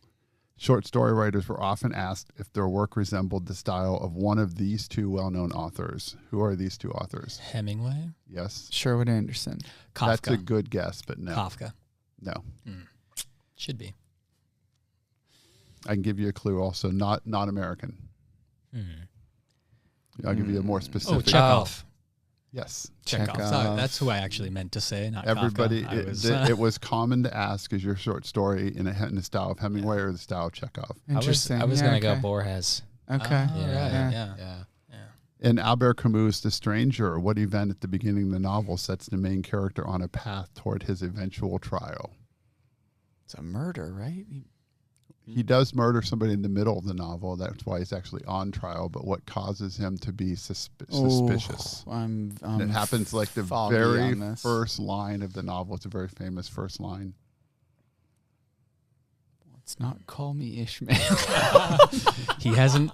short story writers were often asked if their work resembled the style of one of these two well-known authors. Who are these two authors? Hemingway. Yes. Sherwood Anderson. Kafka. That's a good guess, but no. Kafka. No. Should be. I can give you a clue also. Not American. I'll give you a more Oh, specific. Chekhov. Yes. Chekhov. Chekhov. Sorry, that's who I actually meant to say, not Everybody, Kafka. it was common to ask, is your short story in the style of Hemingway or the style of Chekhov? Interesting. I was Yeah, gonna go okay. Borges. Okay. Ah, Yeah. right, yeah. Yeah. In Albert Camus' The Stranger, what event at the beginning of the novel sets the main character on a path toward his eventual trial? It's a murder, right? He does murder somebody in the middle of the novel. That's why he's actually on trial. But what causes him to be suspicious? I'm And it happens like the foggy very on this. first line of the novel. It's a very famous first line. Let's not call me Ishmael. He hasn't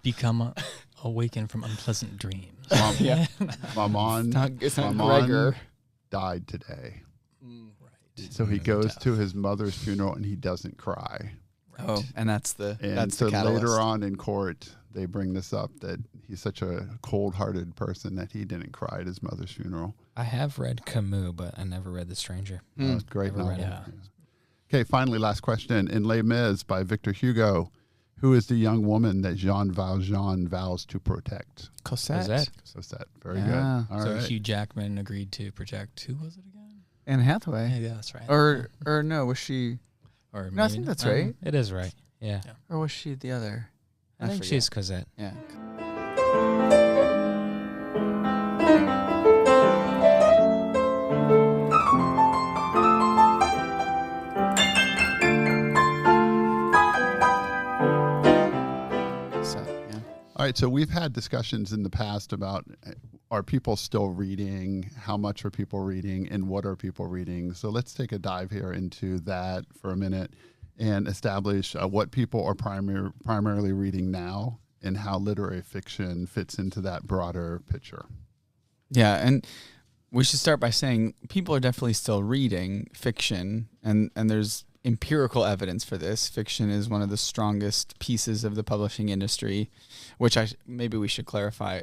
become awakened from unpleasant dreams. Yeah. Maman, it's not Maman Gregor. died today. Right. So he goes to his mother's funeral and he doesn't cry. Oh, and that's the And so the catalyst. later on in court, they bring this up that he's such a cold-hearted person that he didn't cry at his mother's funeral. I have read Camus, but I never read The Stranger. That was a great Never read novel. it. Okay, finally, last question. In Les Mis by Victor Hugo, who is the young woman that Jean Valjean vows to protect? Cosette. Cosette. Cosette. Very Yeah. good. All So right. Hugh Jackman agreed to protect. Who was it again? Anne Hathaway. Yeah, that's right. Or no, was she? Or No, I maybe think not. that's right. It is right. Yeah. Or was she the other? I think forget. she's Cosette. Yeah. Yeah. All right, so we've had discussions in the past about are people still reading, how much are people reading, and what are people reading. So let's take a dive here into that for a minute and establish what people are primarily reading now and how literary fiction fits into that broader picture. Yeah, and we should start by saying people are definitely still reading fiction And there's empirical evidence for this. Fiction is one of the strongest pieces of the publishing industry, which maybe we should clarify.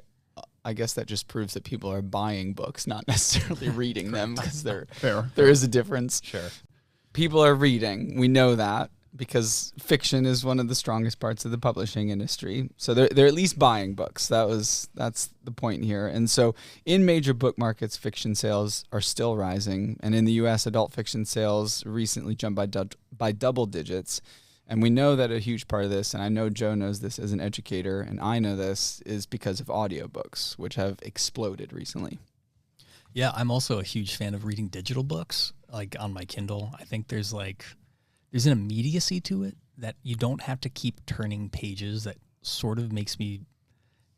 I guess that just proves that people are buying books, not necessarily reading them, because there is a difference. Sure. People are reading. We know that because fiction is one of the strongest parts of the publishing industry. So they're at least buying books. That's the point here. And so in major book markets, fiction sales are still rising. And in the U.S., adult fiction sales recently jumped by double digits. And we know that a huge part of this, and I know Joe knows this as an educator, and I know this, is because of audiobooks, which have exploded recently. Yeah, I'm also a huge fan of reading digital books, like on my Kindle. I think there's an immediacy to it that you don't have to keep turning pages that sort of makes me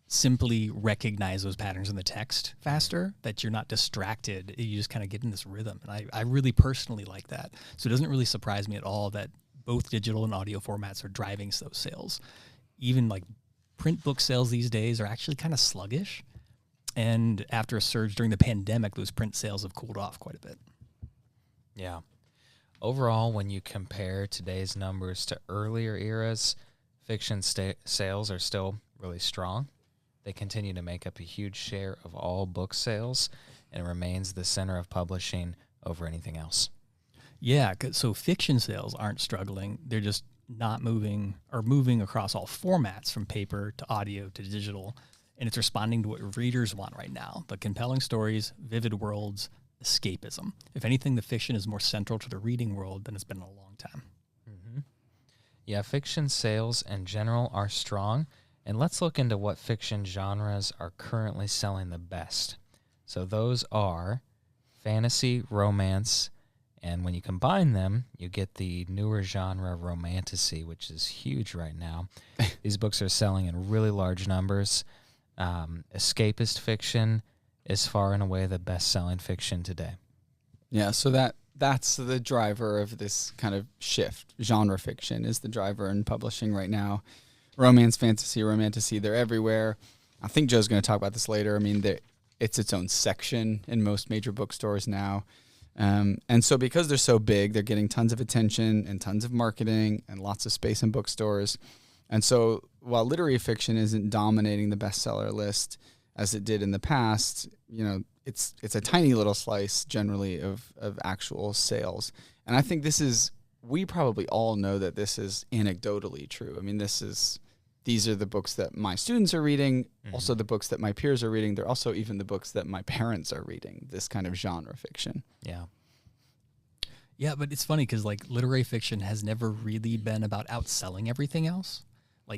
simply recognize those patterns in the text faster, that you're not distracted. You just kind of get in this rhythm. And I really personally like that. So it doesn't really surprise me at all that both digital and audio formats are driving those sales. Even like print book sales these days are actually kind of sluggish. And after a surge during the pandemic, those print sales have cooled off quite a bit. Yeah. Overall, when you compare today's numbers to earlier eras, fiction sales are still really strong. They continue to make up a huge share of all book sales and remains the center of publishing over anything else. Yeah, so fiction sales aren't struggling. They're just not moving across all formats from paper to audio to digital. And it's responding to what readers want right now. The compelling stories, vivid worlds, escapism. If anything, the fiction is more central to the reading world than it's been in a long time. Mm-hmm. Yeah, fiction sales in general are strong. And let's look into what fiction genres are currently selling the best. So those are fantasy, romance, and when you combine them, you get the newer genre romantasy, which is huge right now. These books are selling in really large numbers. Escapist fiction is far and away the best-selling fiction today. Yeah, so that's the driver of this kind of shift. Genre fiction is the driver in publishing right now. Romance, fantasy, romantasy, they're everywhere. I think Joe's going to talk about this later. I mean, it's its own section in most major bookstores now. And so because they're so big, they're getting tons of attention and tons of marketing and lots of space in bookstores. And so while literary fiction isn't dominating the bestseller list as it did in the past, it's a tiny little slice generally of actual sales. And I think we probably all know that this is anecdotally true. I mean, these are the books that my students are reading, also the books that my peers are reading. They're also even the books that my parents are reading, this kind of genre fiction. Yeah. Yeah, but it's funny because literary fiction has never really been about outselling everything else.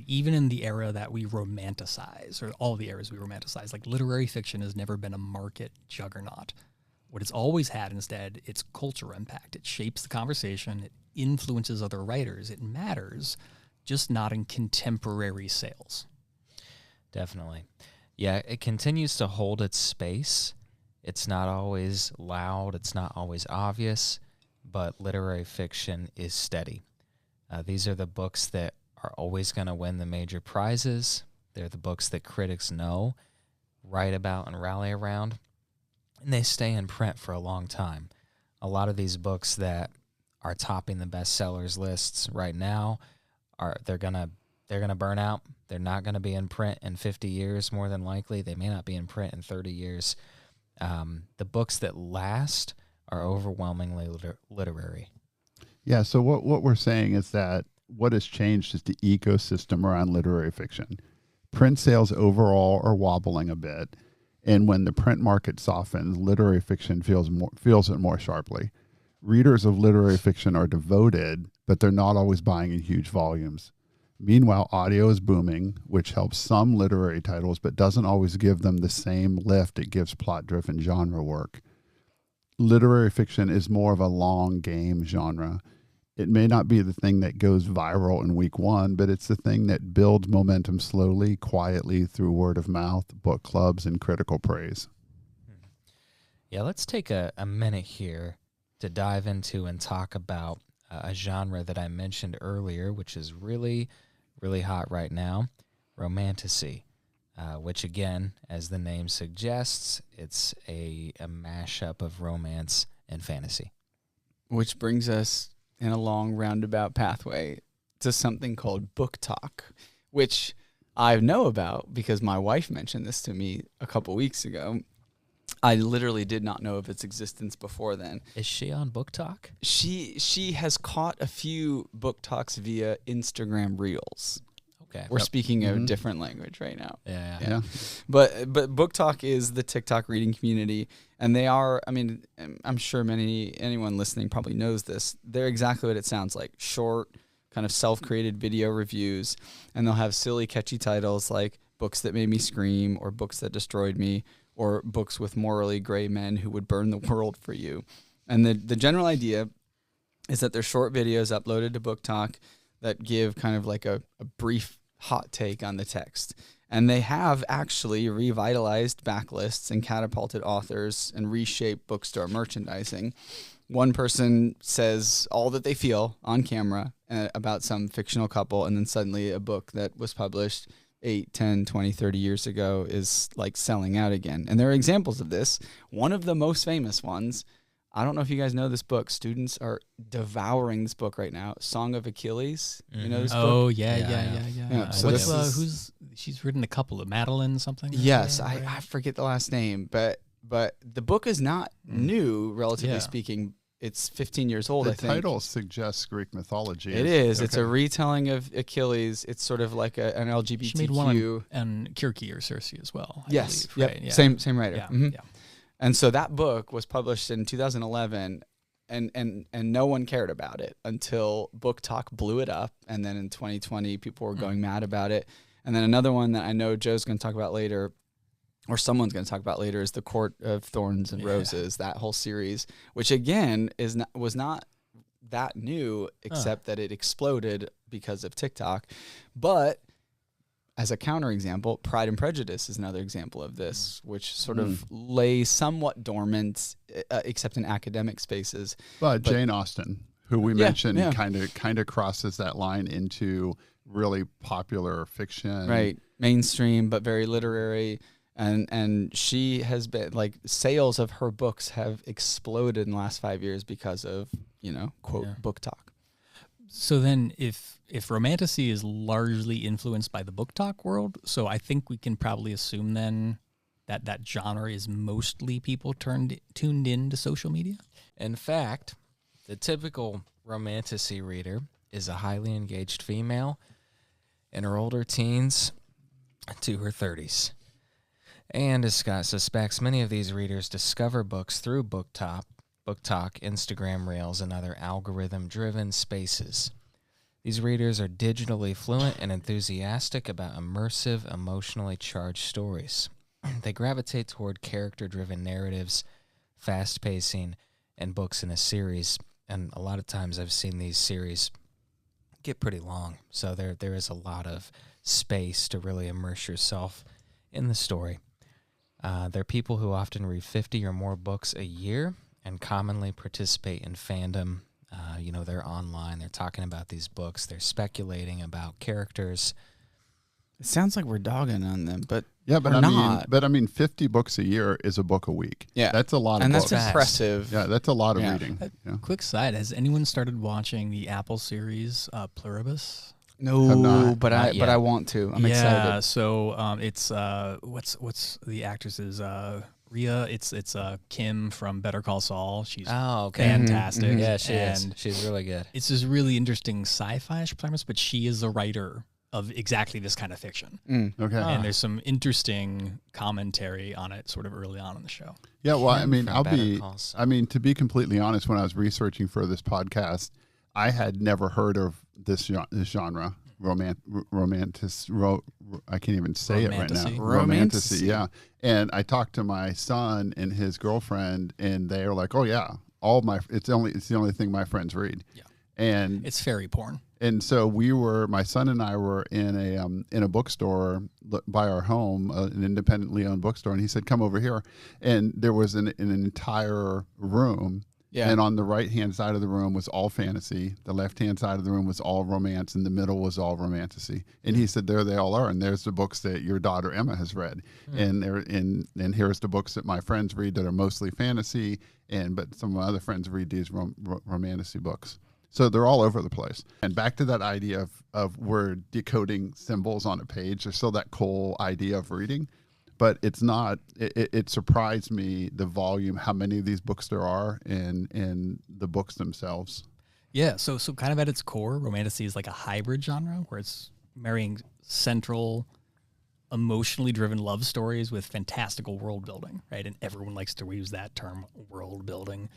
Even in the era that we romanticize, or all the eras we romanticize, literary fiction has never been a market juggernaut. What it's always had instead, it's cultural impact. It shapes the conversation. It influences other writers. It matters, just not in contemporary sales. Definitely. Yeah, it continues to hold its space. It's not always loud. It's not always obvious, but literary fiction is steady. These are the books that are always going to win the major prizes. They're the books that critics know, write about, and rally around, and they stay in print for a long time. A lot of these books that are topping the bestsellers lists right now they're gonna burn out. They're not gonna be in print in 50 years, more than likely. They may not be in print in 30 years. The books that last are overwhelmingly literary. Yeah, so what we're saying is that what has changed is the ecosystem around literary fiction. Print sales overall are wobbling a bit, and when the print market softens, literary fiction feels it more sharply. Readers of literary fiction are devoted, but they're not always buying in huge volumes. Meanwhile, audio is booming, which helps some literary titles, but doesn't always give them the same lift it gives plot-driven genre work. Literary fiction is more of a long game genre. It may not be the thing that goes viral in week one, but it's the thing that builds momentum slowly, quietly through word of mouth, book clubs, and critical praise. Yeah, let's take a minute here to dive into and talk about a genre that I mentioned earlier, which is really, really hot right now, romantasy, which again, as the name suggests, it's a mashup of romance and fantasy. which brings us in a long roundabout pathway to something called book talk, which I know about because my wife mentioned this to me a couple weeks ago. I literally did not know of its existence before then. Is she on Book Talk? She has caught a few book talks via Instagram Reels. Okay. We're speaking a different language right now. Yeah. But Book Talk is the TikTok reading community, and they are, I mean, I'm sure anyone listening probably knows this. They're exactly what it sounds like. Short, kind of self-created video reviews, and they'll have silly, catchy titles like Books That Made Me Scream, or Books That Destroyed Me, or Books with Morally Gray Men Who Would Burn the World for You. And the general idea is that they're short videos uploaded to Book Talk that give kind of like a brief hot take on the text. And they have actually revitalized backlists and catapulted authors and reshaped bookstore merchandising. One person says all that they feel on camera about some fictional couple, and then suddenly a book that was published 8, 10, 20, 30 years ago is like selling out again. And there are examples of this. One of the most famous ones, I don't know if you guys know this book. Students are devouring this book right now. Song of Achilles. You know this book? Oh, yeah. So What's she's written a couple of Madeline something? Yes, I forget the last name, but the book is not new, relatively speaking. It's 15 years old, I think. The title suggests Greek mythology. It is. Okay. It's a retelling of Achilles. It's sort of like an LGBTQ. She made one on Kirke or Circe as well. Yes. Believe, right? Yeah. Same writer. Yeah. Mm-hmm. Yeah. And so that book was published in 2011, and no one cared about it until Book Talk blew it up. And then in 2020, people were going mad about it. And then another one that I know Joe's going to talk about later, or someone's going to talk about later, is The Court of Thorns and Roses, that whole series, which again was not that new, except that it exploded because of TikTok. But as a counterexample, Pride and Prejudice is another example of this, which sort of lay somewhat dormant, except in academic spaces. But Jane Austen, who we mentioned, kind of crosses that line into really popular fiction. Right. Mainstream, but very literary. And she has been, like, sales of her books have exploded in the last 5 years because of, quote, Book Talk. So then if romantasy is largely influenced by the Book Talk world, so I think we can probably assume then that genre is mostly people tuned in to social media? In fact, the typical romantasy reader is a highly engaged female in her older teens to her 30s. And as Scott suspects, many of these readers discover books through Book Talk, Instagram Reels, and other algorithm-driven spaces. These readers are digitally fluent and enthusiastic about immersive, emotionally charged stories. They gravitate toward character-driven narratives, fast pacing, and books in a series. And a lot of times I've seen these series get pretty long, so there is a lot of space to really immerse yourself in the story. They're people who often read 50 or more books a year and commonly participate in fandom. They're online. They're talking about these books. They're speculating about characters. It sounds like we're dogging on them, but I mean, 50 books a year is a book a week. Yeah, that's a lot of books. And that's impressive. Yeah, that's a lot of reading. Quick side: has anyone started watching the Apple series Pluribus? No, but I want to. I'm excited. Yeah, so it's what's the actress's Rhea? It's Kim from Better Call Saul. She's fantastic. Mm-hmm. Yeah, she is. She's really good. It's this really interesting sci-fi premise, but she is a writer of exactly this kind of fiction. Okay. And there's some interesting commentary on it sort of early on in the show. Yeah, well, I mean, to be completely honest, when I was researching for this podcast, I had never heard of this genre, I can't even say it right now. Romantasy, yeah. And I talked to my son and his girlfriend, and they were like, "Oh yeah, it's the only thing my friends read." Yeah, and it's fairy porn. And so my son and I were in a bookstore by our home, an independently owned bookstore, and he said, "Come over here," and there was an entire room. Yeah. And on the right-hand side of the room was all fantasy. The left-hand side of the room was all romance. And the middle was all romantasy. And he said, there they all are. And there's the books that your daughter Emma has read. And here's the books that my friends read that are mostly fantasy. but some of my other friends read these romantasy books. So they're all over the place. And back to that idea of we're decoding symbols on a page. There's still that cool idea of reading, but it's not. It surprised me the volume, how many of these books there are in the books themselves. Yeah, so kind of at its core, romantasy is like a hybrid genre where it's marrying central, emotionally driven love stories with fantastical world building, right? And everyone likes to use that term, world building.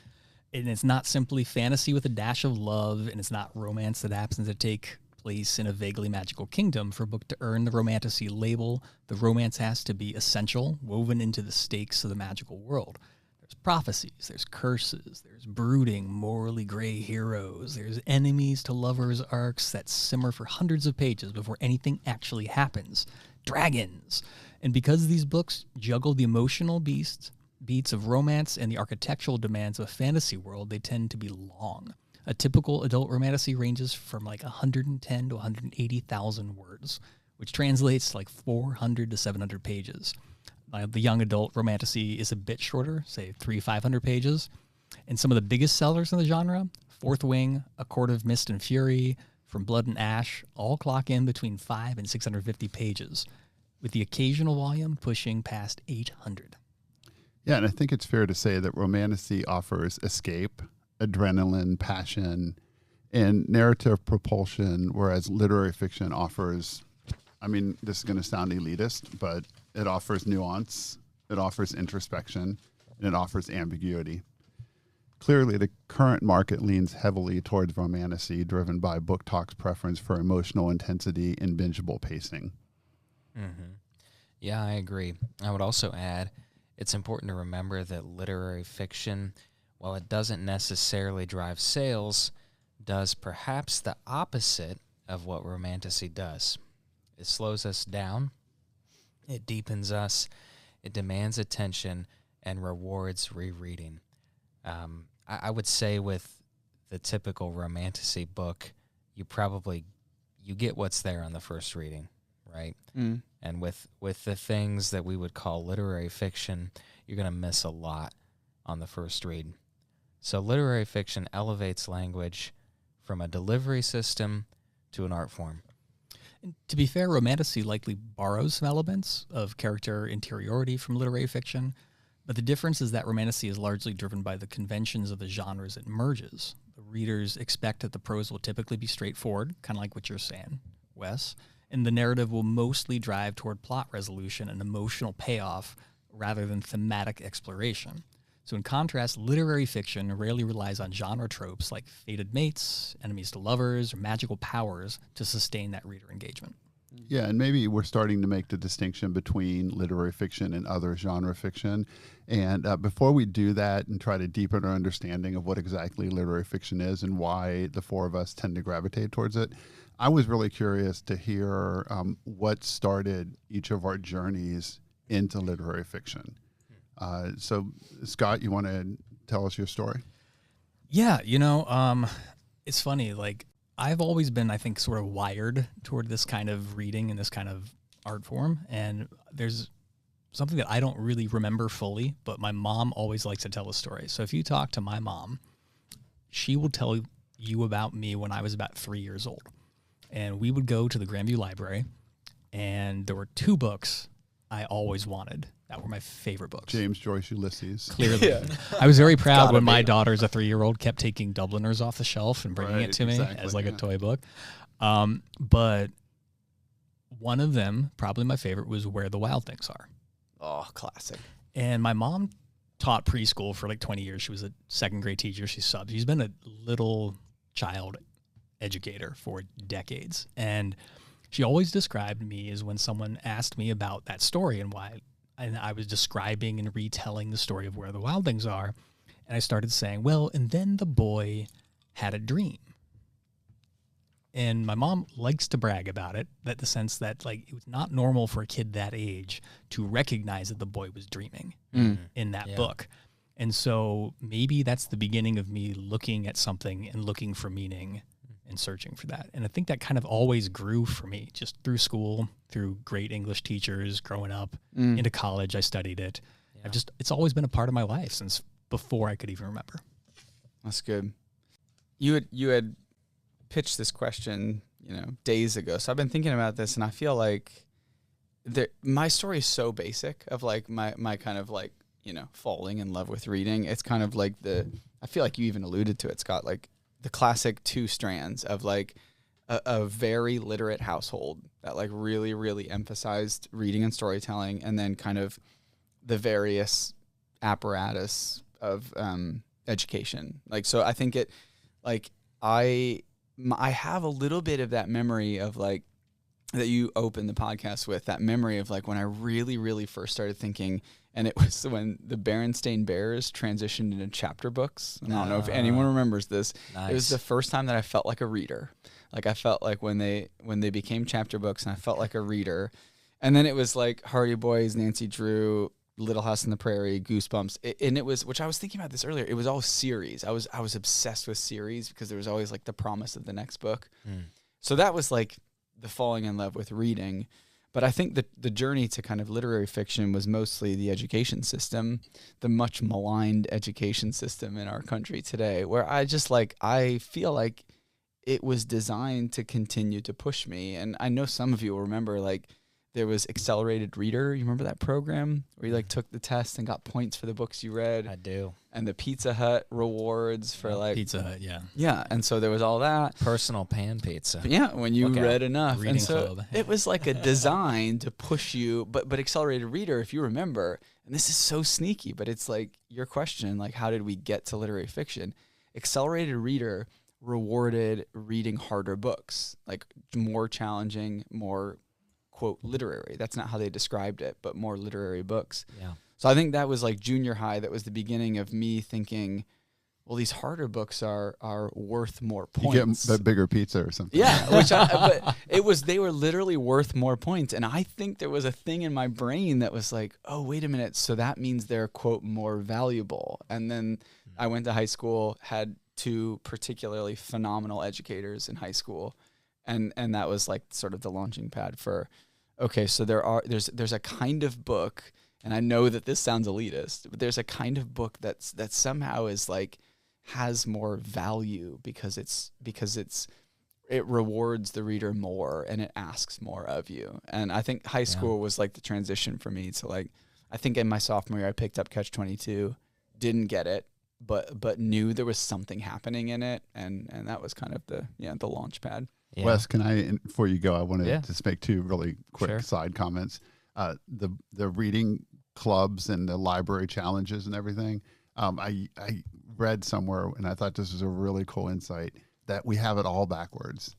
And it's not simply fantasy with a dash of love, and it's not romance that happens to take place in a vaguely magical kingdom. For a book to earn the romantasy label, the romance has to be essential, woven into the stakes of the magical world. There's prophecies, there's curses, there's brooding, morally gray heroes, there's enemies to lovers arcs that simmer for hundreds of pages before anything actually happens. Dragons. And because these books juggle the emotional beats of romance and the architectural demands of a fantasy world, they tend to be long. A typical adult romantasy ranges from like 110 to 180,000 words, which translates to like 400 to 700 pages. The young adult romantasy is a bit shorter, say 300-500 pages. And some of the biggest sellers in the genre, Fourth Wing, A Court of Mist and Fury, From Blood and Ash, all clock in between 500 and 650 pages, with the occasional volume pushing past 800. Yeah, and I think it's fair to say that romantasy offers escape, adrenaline, passion, and narrative propulsion, whereas literary fiction offers, I mean, this is going to sound elitist, but it offers nuance, it offers introspection, and it offers ambiguity. Clearly, the current market leans heavily towards romantasy, driven by Book Talk's preference for emotional intensity and bingeable pacing. Mm-hmm. Yeah, I agree. I would also add, it's important to remember that literary fiction, while it doesn't necessarily drive sales, does perhaps the opposite of what romantasy does. It slows us down, it deepens us, it demands attention, and rewards rereading. I would say with the typical romantasy book, you get what's there on the first reading, right? Mm. And with the things that we would call literary fiction, you're going to miss a lot on the first read. So literary fiction elevates language from a delivery system to an art form. And to be fair, romantasy likely borrows some elements of character interiority from literary fiction, but the difference is that romantasy is largely driven by the conventions of the genres it merges. The readers expect that the prose will typically be straightforward, kind of like what you're saying, Wes, and the narrative will mostly drive toward plot resolution and emotional payoff rather than thematic exploration. So in contrast, literary fiction rarely relies on genre tropes like fated mates, enemies to lovers, or magical powers to sustain that reader engagement. Yeah, and maybe we're starting to make the distinction between literary fiction and other genre fiction. And before we do that and try to deepen our understanding of what exactly literary fiction is and why the four of us tend to gravitate towards it, I was really curious to hear what started each of our journeys into literary fiction. So, Scott, you want to tell us your story? Yeah, it's funny. Like, I've always been, I think, sort of wired toward this kind of reading and this kind of art form. And there's something that I don't really remember fully, but my mom always likes to tell a story. So if you talk to my mom, she will tell you about me when I was about 3 years old. And we would go to the Grandview Library, and there were two books I always wanted that were my favorite books. James Joyce Ulysses. Clearly. Yeah. I was very proud when my daughter, as a 3-year-old, kept taking Dubliners off the shelf and bringing Right, it to me exactly, as like yeah. a toy book. But one of them, probably my favorite, was Where the Wild Things Are. Oh, classic. And my mom taught preschool for like 20 years. She was a second grade teacher. She subbed. She's been a little child educator for decades. And she always described me as when someone asked me about that story and why, and I was describing and retelling the story of Where the Wild Things Are. And I started saying, well, and then the boy had a dream. And my mom likes to brag about it, that the sense that like it was not normal for a kid that age to recognize that the boy was dreaming in that book. And so maybe that's the beginning of me looking at something and looking for meaning and searching for that. And I think that kind of always grew for me, just through school, through great English teachers, growing up, into college, I studied it. Yeah. It's always been a part of my life since before I could even remember. That's good. You had pitched this question, days ago. So I've been thinking about this, and I feel like my story is so basic of like my kind of like, falling in love with reading. It's kind of like I feel like you even alluded to it, Scott, like the classic two strands of like a very literate household that like really, really emphasized reading and storytelling, and then kind of the various apparatus of education. Like, so I think it, like, I have a little bit of that memory of like, that you opened the podcast with, that memory of like when I really, really first started thinking, and it was when the Berenstain Bears transitioned into chapter books. And I don't know if anyone remembers this. Nice. It was the first time that I felt like a reader. Like I felt like when they became chapter books, and I felt like a reader. And then it was like Hardy Boys, Nancy Drew, Little House on the Prairie, Goosebumps. And it was, which I was thinking about this earlier, it was all series. I was obsessed with series because there was always like the promise of the next book. So that was like the falling in love with reading. But I think that the journey to kind of literary fiction was mostly the education system, the much maligned education system in our country today, where I feel like it was designed to continue to push me. And I know some of you will remember, like, there was Accelerated Reader. You remember that program where you like took the test and got points for the books you read? I do. And the Pizza Hut rewards for like Pizza Hut, yeah. Yeah, and so there was all that. Personal pan pizza. Yeah, when you read enough. Reading and so club. it was like a design to push you, but Accelerated Reader, if you remember, and this is so sneaky, but it's like your question, like how did we get to literary fiction? Accelerated Reader rewarded reading harder books, like more challenging, more quote literary. That's not how they described it, but more literary books. Yeah. So I think that was like junior high. That was the beginning of me thinking, well, these harder books are worth more points. You get a bigger pizza or something. Yeah, but they were literally worth more points. And I think there was a thing in my brain that was like, oh, wait a minute. So that means they're quote more valuable. And then I went to high school, had two particularly phenomenal educators in high school. And that was like sort of the launching pad for, okay, so there's a kind of book, and I know that this sounds elitist, but there's a kind of book that somehow is like has more value because it rewards the reader more and it asks more of you. And I think high school was like the transition for me to like, I think in my sophomore year I picked up Catch-22, didn't get it, but knew there was something happening in it, and that was kind of the launch pad. Yeah. Wes, can I, before you go, I wanted to just make two really quick side comments. The reading clubs and the library challenges and everything. I read somewhere, and I thought this was a really cool insight, that we have it all backwards.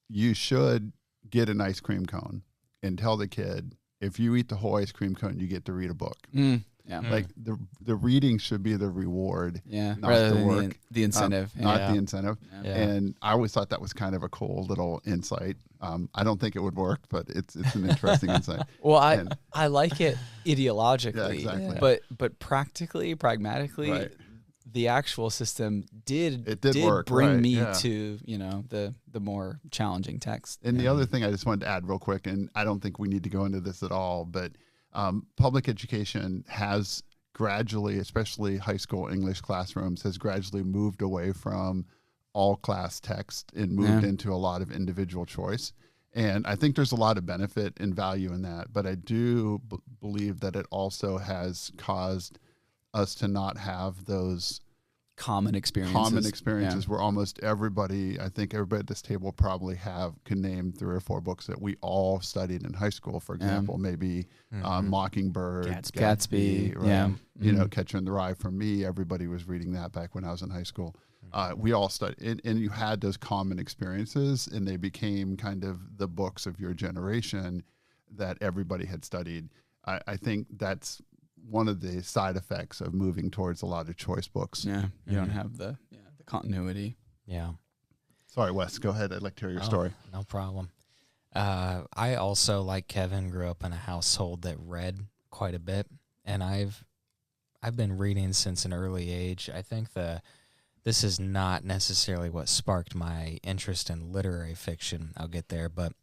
You should get an ice cream cone and tell the kid, if you eat the whole ice cream cone, you get to read a book. Like the reading should be the reward, not rather the work, than the incentive, not the incentive. And I always thought that was kind of a cool little insight. I don't think it would work, but it's an interesting insight. Well, I like it ideologically, but practically, pragmatically, the actual system did work, bring me to the more challenging text. And the other thing I just wanted to add real quick, and I don't think we need to go into this at all, but public education has gradually, especially high school English classrooms, has gradually moved away from all class text and moved into a lot of individual choice. And I think there's a lot of benefit and value in that. But I do believe that it also has caused us to not have those common experiences where almost everybody, I think everybody at this table probably can name 3 or 4 books that we all studied in high school. For example, maybe Mockingbird, Gatsby, right? Catcher in the Rye. For me, everybody was reading that back when I was in high school. We all studied, and you had those common experiences, and they became kind of the books of your generation that everybody had studied. I think that's one of the side effects of moving towards a lot of choice books. Yeah, you don't have the continuity. Yeah. Sorry, Wes, go ahead. I'd like to hear your story. No problem. I also, like Kevin, grew up in a household that read quite a bit, and I've been reading since an early age. I think this is not necessarily what sparked my interest in literary fiction. I'll get there, but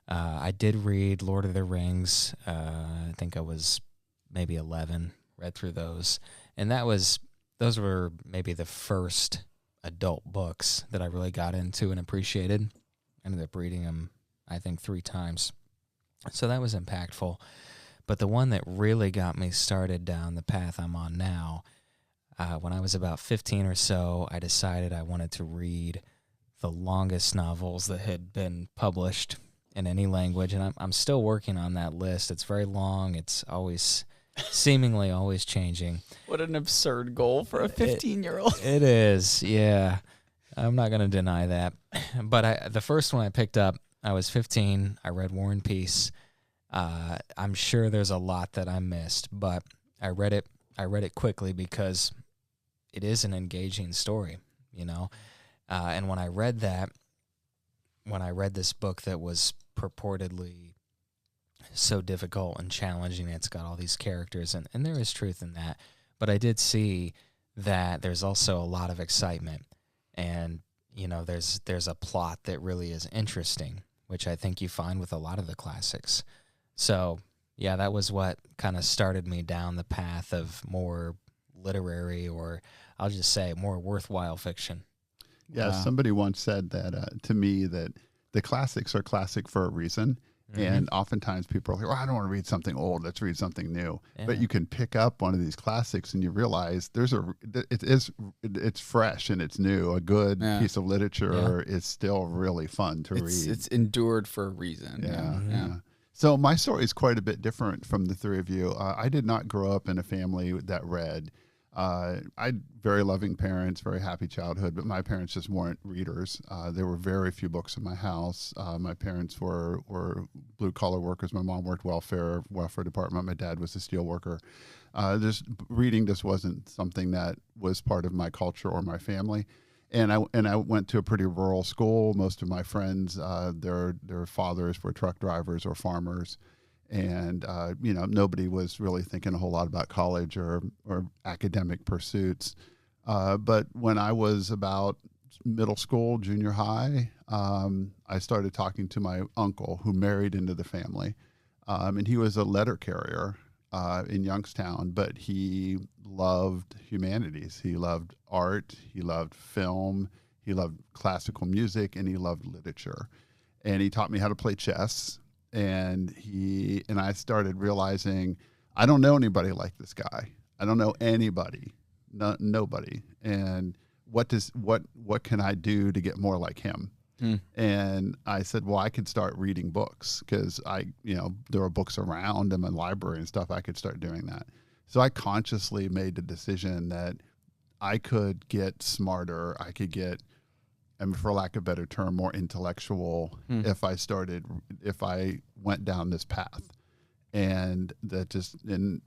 I did read Lord of the Rings. I think I was maybe 11, read through those. And that was those were maybe the first adult books that I really got into and appreciated. I ended up reading them, I think, 3 times. So that was impactful. But the one that really got me started down the path I'm on now, when I was about 15 or so, I decided I wanted to read the longest novels that had been published in any language. And I'm still working on that list. It's very long. It's always seemingly always changing. What an absurd goal for a 15-year-old. It is, yeah. I'm not going to deny that. But the first one I picked up, I was 15. I read War and Peace. I'm sure there's a lot that I missed, but I read it quickly because it is an engaging story, you know. And when I read this book that was purportedly so difficult and challenging, it's got all these characters, and there is truth in that. But I did see that there's also a lot of excitement, and you know, there's a plot that really is interesting, which I think you find with a lot of the classics. So yeah, that was what kind of started me down the path of more literary, or I'll just say more worthwhile fiction. Yeah, somebody once said that to me, that the classics are classic for a reason. And oftentimes people are like, well, I don't want to read something old. Let's read something new. Yeah. But you can pick up one of these classics and you realize it's fresh and it's new. A good piece of literature is still really fun to read. It's endured for a reason. Yeah. So my story is quite a bit different from the three of you. I did not grow up in a family that read. I had very loving parents, very happy childhood, but my parents just weren't readers. There were very few books in my house. My parents were blue-collar workers. My mom worked welfare department. My dad was a steel worker. Reading just wasn't something that was part of my culture or my family. And I went to a pretty rural school. Most of my friends, their fathers were truck drivers or farmers. And, nobody was really thinking a whole lot about college or academic pursuits. But when I was about middle school, junior high, I started talking to my uncle who married into the family. And he was a letter carrier in Youngstown, but he loved humanities. He loved art. He loved film. He loved classical music, and he loved literature. And he taught me how to play chess. And I started realizing I don't know anybody like this guy. I don't know anybody, nobody. And what can I do to get more like him? And I said, well, I could start reading books because there were books around in my library and stuff. I could start doing that. So I consciously made the decision that I could get smarter. I could get, for lack of a better term, more intellectual if I went down this path. And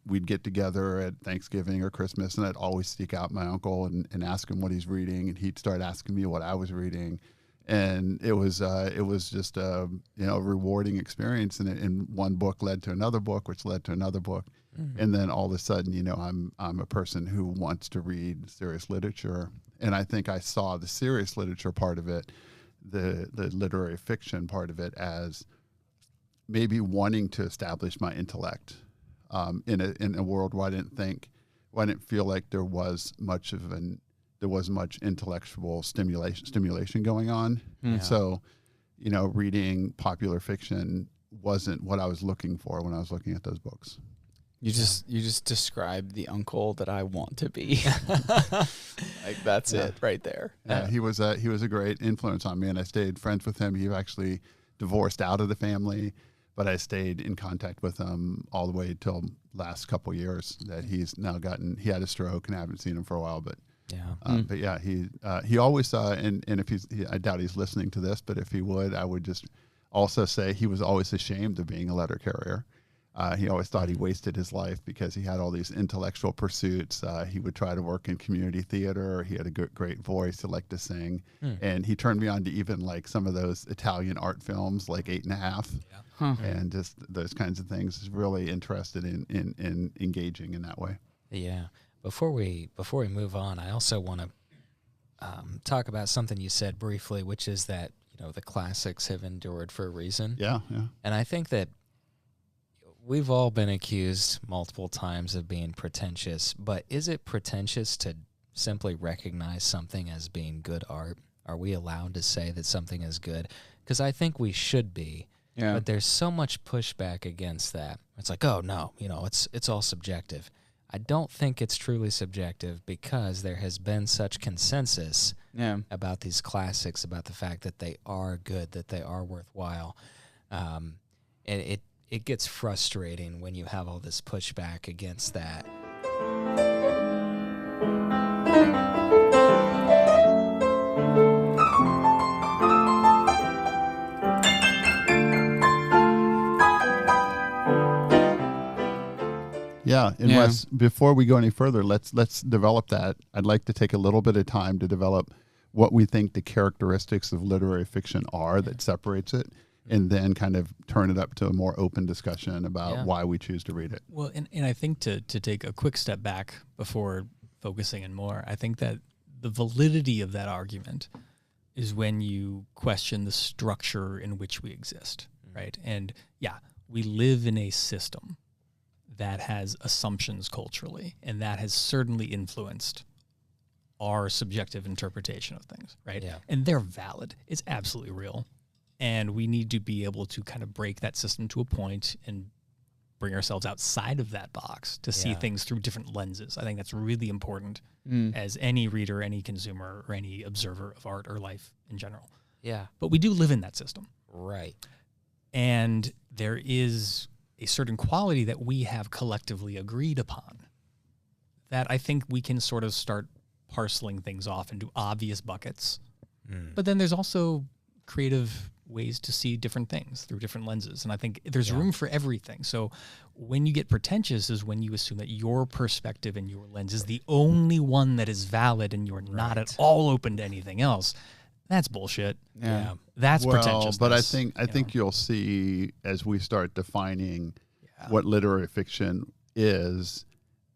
we'd get together at Thanksgiving or Christmas, and I'd always seek out my uncle and ask him what he's reading, and he'd start asking me what I was reading. And it was just a rewarding experience. And one book led to another book, which led to another book. And then all of a sudden, I'm a person who wants to read serious literature. And I think I saw the serious literature part of it, the literary fiction part of it, as maybe wanting to establish my intellect in a world where I didn't feel like there was much intellectual stimulation going on. Yeah. So, reading popular fiction wasn't what I was looking for when I was looking at those books. You just described the uncle that I want to be. Like that's it right there. Yeah, he was a great influence on me, and I stayed friends with him. He actually divorced out of the family, but I stayed in contact with him all the way till last couple of years. That he's now he had a stroke, and I haven't seen him for a while. But but yeah, he always and if I doubt he's listening to this, but if he would, I would just also say he was always ashamed of being a letter carrier. He always thought he wasted his life because he had all these intellectual pursuits. He would try to work in community theater. He had a great voice. He liked to sing. And he turned me on to even like some of those Italian art films, like 8½, and just those kinds of things. Is really interested in engaging in that way. Yeah. Before we move on, I also want to talk about something you said briefly, which is that the classics have endured for a reason. Yeah. And I think that we've all been accused multiple times of being pretentious, but is it pretentious to simply recognize something as being good art? Are we allowed to say that something is good? Because I think we should be. Yeah. But there's so much pushback against that. It's like, oh, no, it's all subjective. I don't think it's truly subjective because there has been such consensus about these classics, about the fact that they are good, that they are worthwhile. And it gets frustrating when you have all this pushback against that. Yeah, and Wes, before we go any further, let's develop that. I'd like to take a little bit of time to develop what we think the characteristics of literary fiction are that separates it, and then kind of turn it up to a more open discussion about why we choose to read it. Well, and I think to take a quick step back before focusing in more, I think that the validity of that argument is when you question the structure in which we exist, right? And we live in a system that has assumptions culturally, and that has certainly influenced our subjective interpretation of things, right? Yeah. And they're valid. It's absolutely real. And we need to be able to kind of break that system to a point and bring ourselves outside of that box to see things through different lenses. I think that's really important as any reader, any consumer, or any observer of art or life in general. Yeah. But we do live in that system. Right. And there is a certain quality that we have collectively agreed upon that I think we can sort of start parceling things off into obvious buckets. But then there's also creative ways to see different things through different lenses. And I think there's room for everything. So when you get pretentious is when you assume that your perspective and your lens is the only one that is valid and you're not at all open to anything else. That's bullshit. Yeah. That's pretentious. But I think you'll see as we start defining what literary fiction is,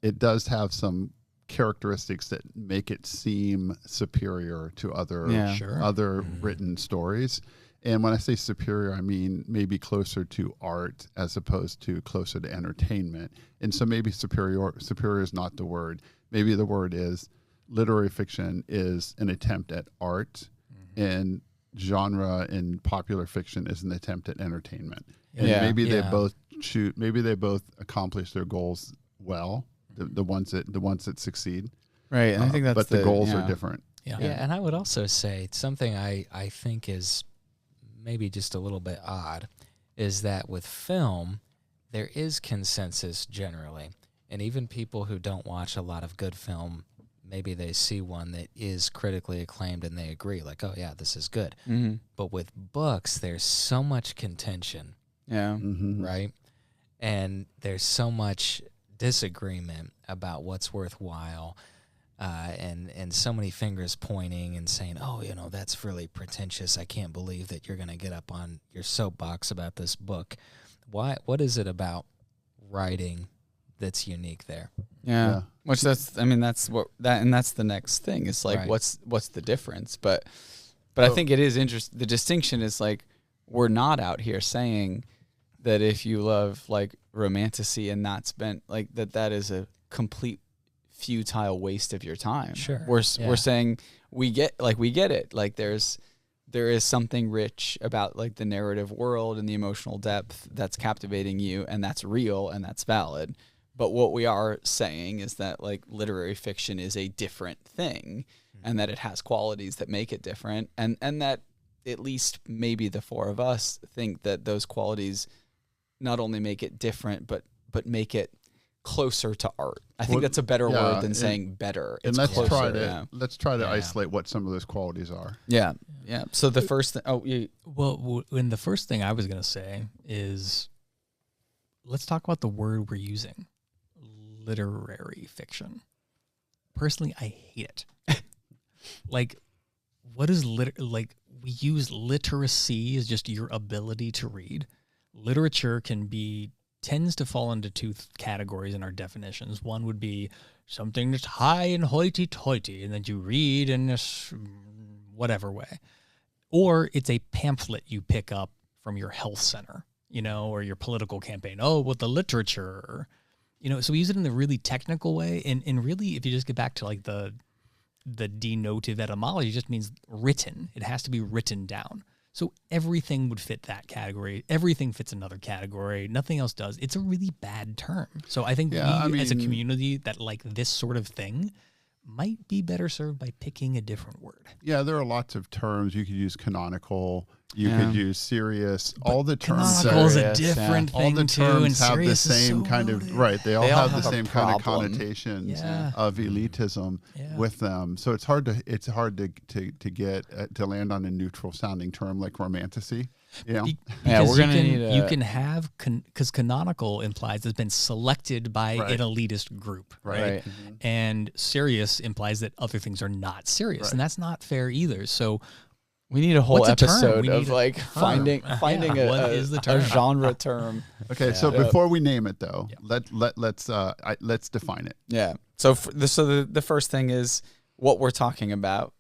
it does have some characteristics that make it seem superior to other written stories. And when I say superior, I mean maybe closer to art as opposed to closer to entertainment. And so maybe superior is not the word. Maybe the word is literary fiction is an attempt at art, and genre in popular fiction is an attempt at entertainment. And maybe they both accomplish their goals well. The ones that succeed, right? And I think that's but the goals are different. Yeah, and I would also say something I think is maybe just a little bit odd is that with film, there is consensus generally, and even people who don't watch a lot of good film, maybe they see one that is critically acclaimed and they agree, like, oh yeah, this is good. But with books, there's so much contention, right? And there's so much disagreement about what's worthwhile, and so many fingers pointing and saying, oh, that's really pretentious. I can't believe that you're going to get up on your soapbox about this book. What is it about writing that's unique there? Yeah. Which that's the next thing. It's like, what's the difference? But I think it is interesting. The distinction is like, we're not out here saying that if you love like romantasy and not spent like that is a complete futile waste of your time. Sure. We're saying we get it. Like there is something rich about like the narrative world and the emotional depth that's captivating you, and that's real and that's valid. But what we are saying is that like literary fiction is a different thing, and that it has qualities that make it different, and that at least maybe the four of us think that those qualities not only make it different, but make it closer to art. I think that's a better word than saying better. And let's try to isolate what some of those qualities are. Yeah. Yeah. So the first thing, the first thing I was going to say is, let's talk about the word we're using, literary fiction. Personally, I hate it. Like, what is we use literacy as just your ability to read. Literature tends to fall into two categories in our definitions. One would be something that's high and hoity-toity, and that you read in this whatever way. Or it's a pamphlet you pick up from your health center, or your political campaign. Oh, well, the literature, so we use it in the really technical way. And really, if you just get back to like the the denotive etymology just means written. It has to be written down. So everything would fit that category. Everything fits another category. Nothing else does. It's a really bad term. So I think as a community that like this sort of thing might be better served by picking a different word. Yeah, there are lots of terms. You could use canonical. You could use serious. But all the terms. Canonical is a Serious, different All thing the too, terms and have the serious is same so kind loaded. of right. They all have the same kind of problem. connotations Yeah. of elitism with them. So it's hard to get to land on a neutral sounding term like romanticy. You know? Yeah, we're gonna need. You a- can have because canonical implies it's been selected by Right. an elitist group, right? Right. And serious implies that other things are not serious, Right. and that's not fair either. So We need a whole What's a term? episode We need of a like term. finding Yeah, what is the a term? genre term. Okay, so Yeah. before we name it though, let's define it. Yeah. So the first thing is what we're talking about,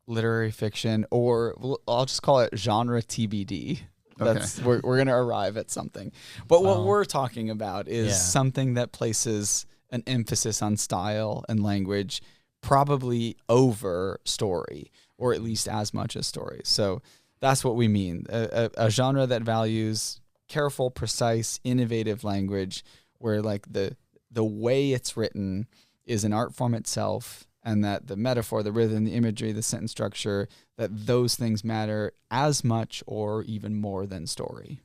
literary fiction, or I'll just call it genre TBD. That's we're gonna arrive at something. But what we're talking about is something that places an emphasis on style and language, probably over story, or at least as much as story. So that's what we mean. A genre that values careful, precise, innovative language, where like the way it's written is an art form itself, and that the metaphor, the rhythm, the imagery, the sentence structure, that those things matter as much or even more than story.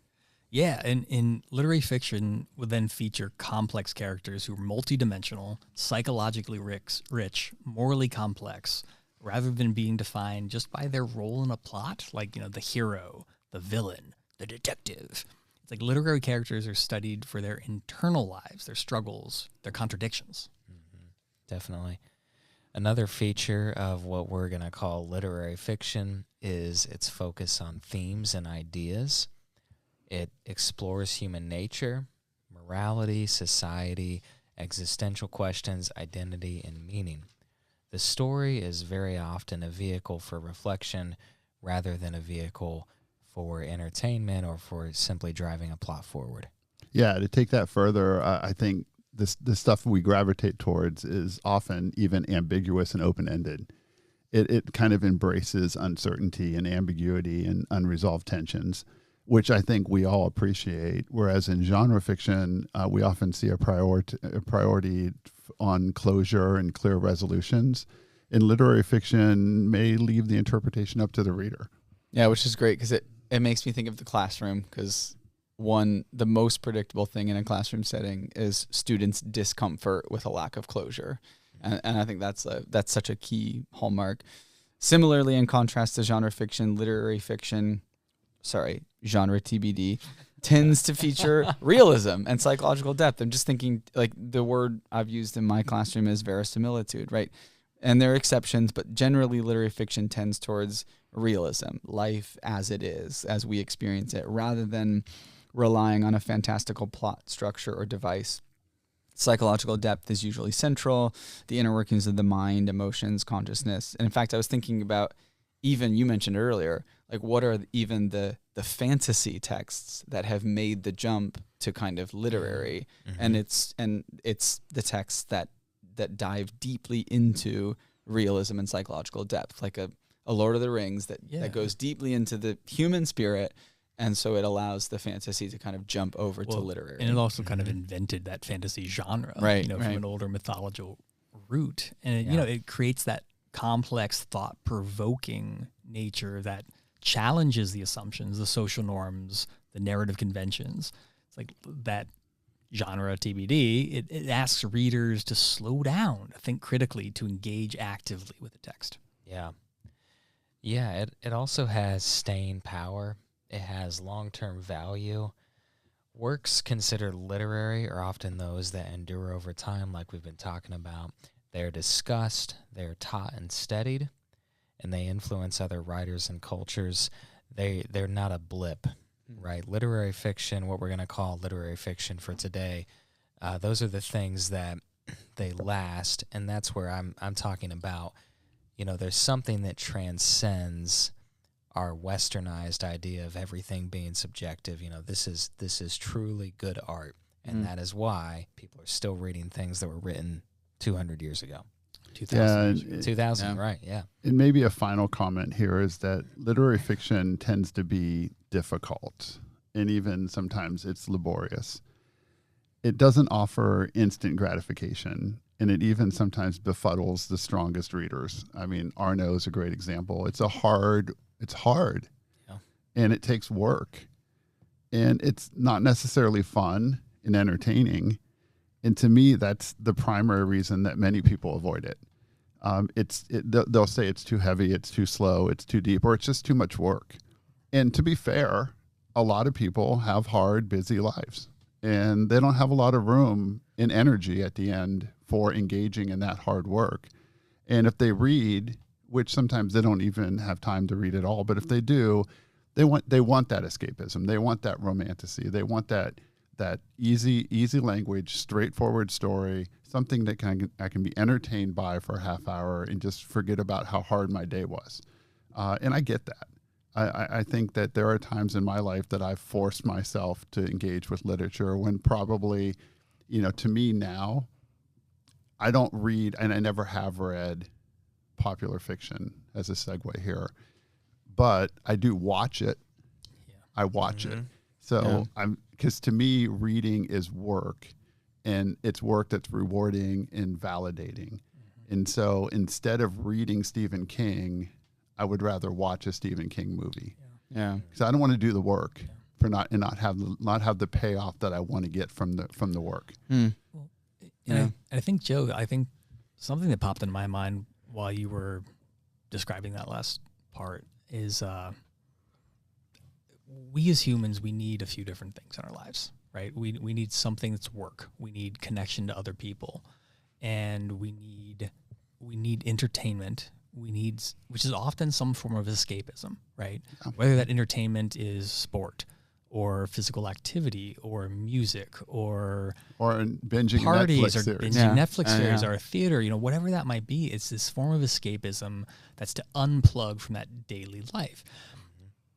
yeah, and in literary fiction would then feature complex characters who are multidimensional, psychologically rich, morally complex, rather than being defined just by their role in a plot, like the hero, the villain, the detective. It's like literary characters are studied for their internal lives, their struggles, their contradictions. Definitely. Another feature of what we're going to call literary fiction is its focus on themes and ideas. It explores human nature, morality, society, existential questions, identity, and meaning. The story is very often a vehicle for reflection rather than a vehicle for entertainment or for simply driving a plot forward. Yeah, to take that further, I think the stuff we gravitate towards is often even ambiguous and open-ended. It kind of embraces uncertainty and ambiguity and unresolved tensions, which I think we all appreciate. Whereas in genre fiction, we often see a priority on closure and clear resolutions. In literary fiction, may leave the interpretation up to the reader. Yeah, which is great because it makes me think of the classroom, because the most predictable thing in a classroom setting is students' discomfort with a lack of closure. And I think that's such a key hallmark. Similarly, in contrast to genre fiction, genre TBD, tends to feature realism and psychological depth. I'm just thinking, like, the word I've used in my classroom is verisimilitude, right? And there are exceptions, but generally literary fiction tends towards realism, life as it is, as we experience it, rather than relying on a fantastical plot structure or device. Psychological depth is usually central, the inner workings of the mind, emotions, consciousness. And in fact, I was thinking about, even you mentioned earlier, like, what are even the fantasy texts that have made the jump to kind of literary? Mm-hmm. And it's the texts that dive deeply into realism and psychological depth, like a Lord of the Rings that goes deeply into the human spirit. And so it allows the fantasy to kind of jump over to literary. And it also kind of invented that fantasy genre, right, from an older mythological root. And, it creates that complex, thought-provoking nature that challenges the assumptions, the social norms, the narrative conventions. It's like that genre TBD. It asks readers to slow down, to think critically, to engage actively with the text. Yeah. Yeah, it also has staying power. It has long-term value. Works considered literary are often those that endure over time, like we've been talking about. They're discussed, they're taught and studied, and they influence other writers and cultures. They're not a blip, right? Literary fiction, what we're going to call literary fiction for today, those are the things that they last, and that's where I'm talking about. There's something that transcends our westernized idea of everything being subjective. This is truly good art, and that is why people are still reading things that were written 200 years ago. Yeah, 2000, right? Yeah. and maybe a final comment here is that literary fiction tends to be difficult, and even sometimes it's laborious. It doesn't offer instant gratification, and it even sometimes befuddles the strongest readers. I mean, Arno is a great example. It's hard, Yeah. and it takes work, and it's not necessarily fun and entertaining. And to me, that's the primary reason that many people avoid it. They'll say it's too heavy, it's too slow, it's too deep, or it's just too much work. And to be fair, a lot of people have hard, busy lives, and they don't have a lot of room and energy at the end for engaging in that hard work. And if they read, which sometimes they don't even have time to read at all, but if they do, they want that escapism. They want that romantasy. They want that easy language, straightforward story, something that I can be entertained by for a half hour and just forget about how hard my day was. And I get that. I think that there are times in my life that I've forced myself to engage with literature when probably, to me now, I don't read, and I never have read popular fiction as a segue here, but I do watch it. Yeah. I watch it. So because to me, reading is work, and it's work that's rewarding and validating. And so instead of reading Stephen King, I would rather watch a Stephen King movie. Yeah. Because I don't want to do the work for not have the payoff that I want to get from the work. Mm. Well, and I think, Joe, something that popped in my mind while you were describing that last part is we as humans, we need a few different things in our lives, right? We need something that's work. We need connection to other people, and we need entertainment. Which is often some form of escapism, right? Yeah. Whether that entertainment is sport or physical activity or music or binging parties a Netflix or series. binging Netflix series Yeah. or theater, whatever that might be. It's this form of escapism that's to unplug from that daily life.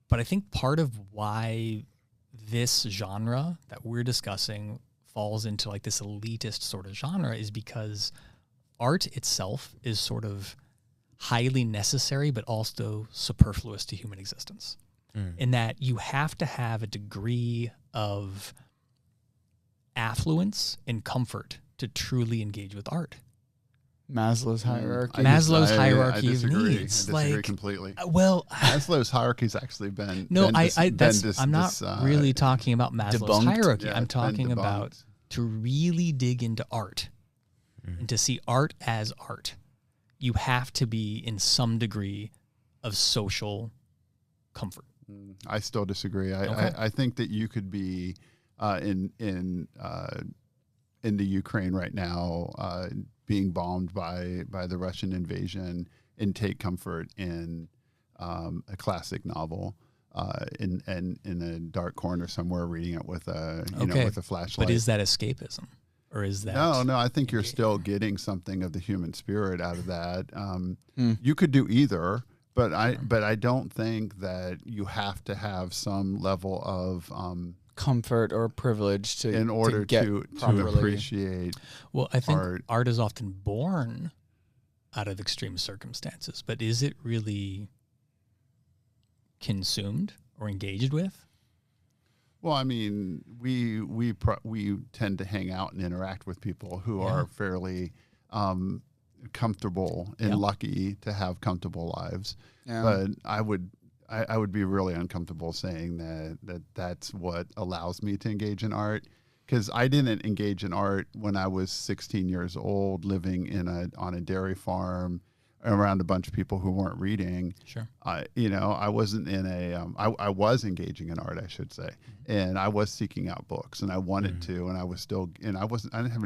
But I think part of why this genre that we're discussing falls into like this elitist sort of genre is because art itself is sort of highly necessary, but also superfluous to human existence. In that you have to have a degree of affluence and comfort to truly engage with art. Maslow's hierarchy. Maslow's hierarchy I of disagree. needs. I disagree completely. Maslow's hierarchy's actually been I'm not really talking about Maslow's debunked. hierarchy. Yeah, I'm it's been talking debunked. about to really dig into art and to see art as art. You have to be in some degree of social comfort. I still disagree. Okay. I think that you could be in the Ukraine right now, being bombed by the Russian invasion, and take comfort in a classic novel, in a dark corner somewhere, reading it with with a flashlight. But is that escapism, or is that No, I think you're still getting something of the human spirit out of that. You could do either, but I don't think that you have to have some level of comfort or privilege to in order get to properly. appreciate. Well, I think art. art is often born out of extreme circumstances, but is it really consumed or engaged with? Well, I mean, we tend to hang out and interact with people who are fairly comfortable and lucky to have comfortable lives. Yeah. But I would be really uncomfortable saying that's what allows me to engage in art, because I didn't engage in art when I was 16 years old, living on a dairy farm around a bunch of people who weren't reading. Sure. I wasn't in I was engaging in art, I should say, and I was seeking out books, and I wanted to, and I was still, and I didn't have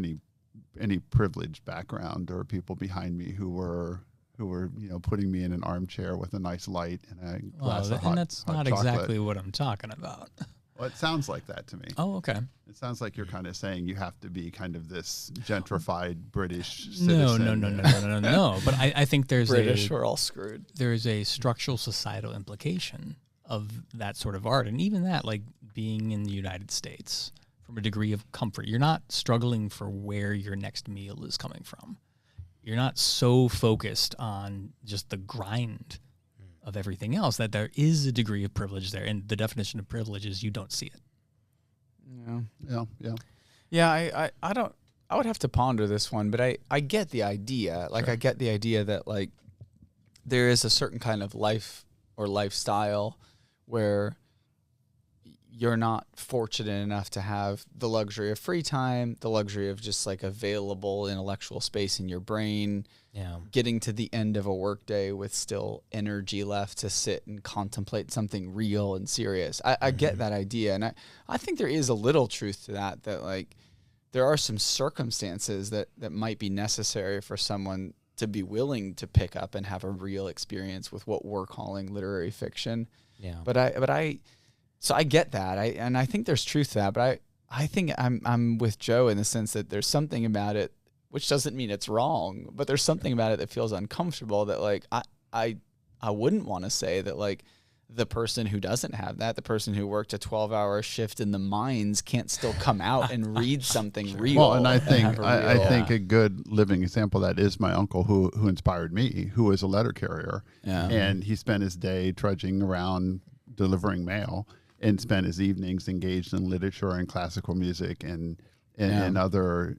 any privileged background or people behind me who were putting me in an armchair with a nice light and a glass of hot and that's hot not chocolate. exactly what I'm talking about. Well, it sounds like that to me. Oh, okay. It sounds like you're kind of saying you have to be kind of this gentrified British No. citizen. No. But I think British, we're all screwed. there is a structural societal implication of that sort of art, and even that, like being in the United States, from a degree of comfort. You're not struggling for where your next meal is coming from. you're not so focused on just the grind of everything else that there is a degree of privilege there. And the definition of privilege is you don't see it. Yeah. I would have to ponder this one, but I get the idea. Like, Sure. I get the idea that, like, there is a certain kind of life or lifestyle where you're not fortunate enough to have the luxury of free time, the luxury of just like available intellectual space in your brain, getting to the end of a workday with still energy left to sit and contemplate something real and serious. I get that idea. And I think there is a little truth to that like there are some circumstances that might be necessary for someone to be willing to pick up and have a real experience with what we're calling literary fiction. Yeah. So I get that. I think there's truth to that, but I think I'm with Joe in the sense that there's something about it, which doesn't mean it's wrong, but there's something about it that feels uncomfortable that, like, I wouldn't want to say that, like, the person who doesn't have that, the person who worked a 12-hour shift in the mines can't still come out and read something real. Well, and I think have a I real- think a good living example of that is my uncle who inspired me, who was a letter carrier, and he spent his day trudging around delivering mail, and spent his evenings engaged in literature and classical music and other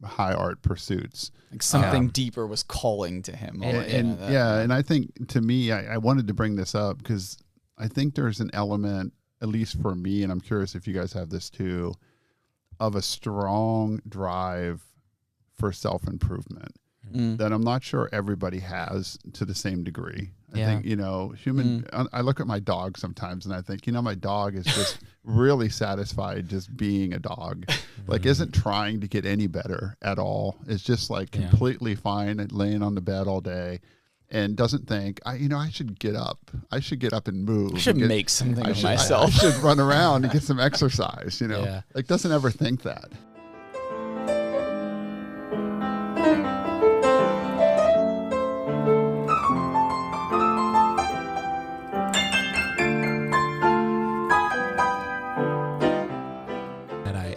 high art pursuits. like something deeper was calling to him. And I think, to me, I wanted to bring this up because I think there's an element, at least for me, and I'm curious if you guys have this too, of a strong drive for self-improvement that I'm not sure everybody has to the same degree. I think, I look at my dog sometimes and I think, my dog is just really satisfied just being a dog. Like, isn't trying to get any better at all. It's just like completely fine at laying on the bed all day and doesn't think, I should get up. I should get up and move. I should make something of myself. I should run around and get some exercise, Like, doesn't ever think that.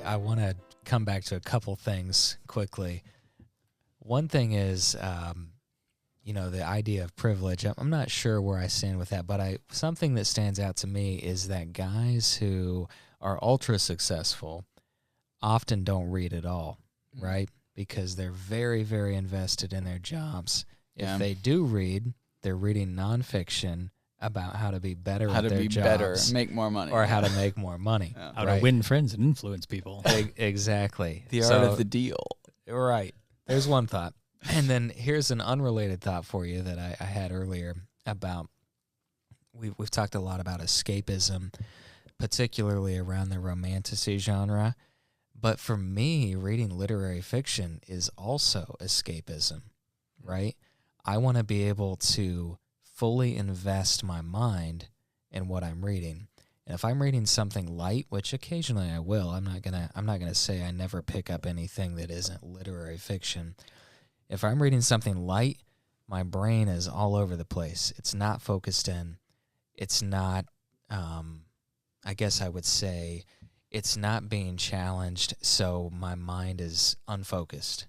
I want to come back to a couple things quickly. One thing is, the idea of privilege. I'm not sure where I stand with that, but something that stands out to me is that guys who are ultra successful often don't read at all, right? Because they're very, very invested in their jobs. If they do read, they're reading nonfiction about how to be better at their jobs. Better, make more money. Or how to make more money. How to win friends and influence people. Exactly. The art of the deal. Right. There's one thought. And then here's an unrelated thought for you that I had earlier about, we've talked a lot about escapism, particularly around the romantasy genre. But for me, reading literary fiction is also escapism, right? I want to be able to fully invest my mind in what I'm reading. And if I'm reading something light, which occasionally I will, I'm not gonna say I never pick up anything that isn't literary fiction. If I'm reading something light, my brain is all over the place. It's not focused in. It's not, I guess I would say, it's not being challenged, so my mind is unfocused.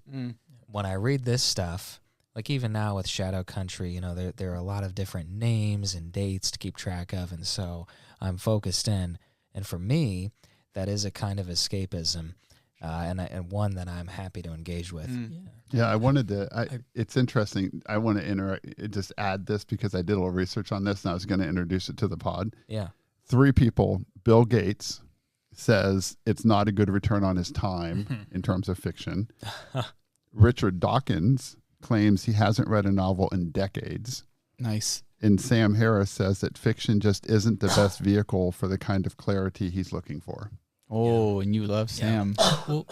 When I read this stuff, like even now with Shadow Country, there are a lot of different names and dates to keep track of, and so I'm focused in. And for me, that is a kind of escapism, and one that I'm happy to engage with. Yeah, I wanted to. It's interesting. I want to just add this because I did a little research on this, and I was going to introduce it to the pod. Yeah, 3 people. Bill Gates says it's not a good return on his time in terms of fiction. Richard Dawkins claims he hasn't read a novel in decades. Nice. And Sam Harris says that fiction just isn't the best vehicle for the kind of clarity he's looking for. Oh, and you love Sam. Well,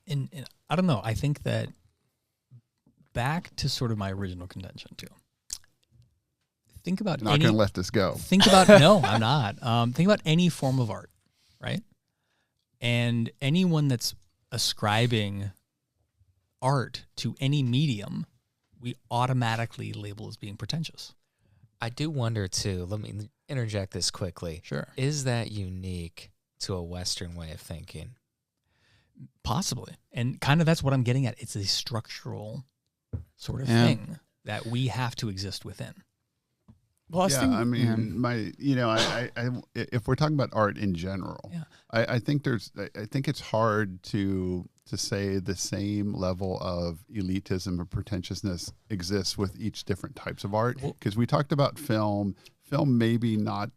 and I don't know. I think that back to sort of my original contention too. Think about Not going to let this go. Think about no, I'm not. Think about any form of art, right? And anyone that's ascribing art to any medium, we automatically label as being pretentious. I do wonder too. Let me interject this quickly. Sure. Is that unique to a Western way of thinking? Possibly. And kind of that's what I'm getting at. It's a structural sort of thing that we have to exist within. Well, I mean, if we're talking about art in general, I think it's hard to say the same level of elitism or pretentiousness exists with each different types of art. Because we talked about film maybe not,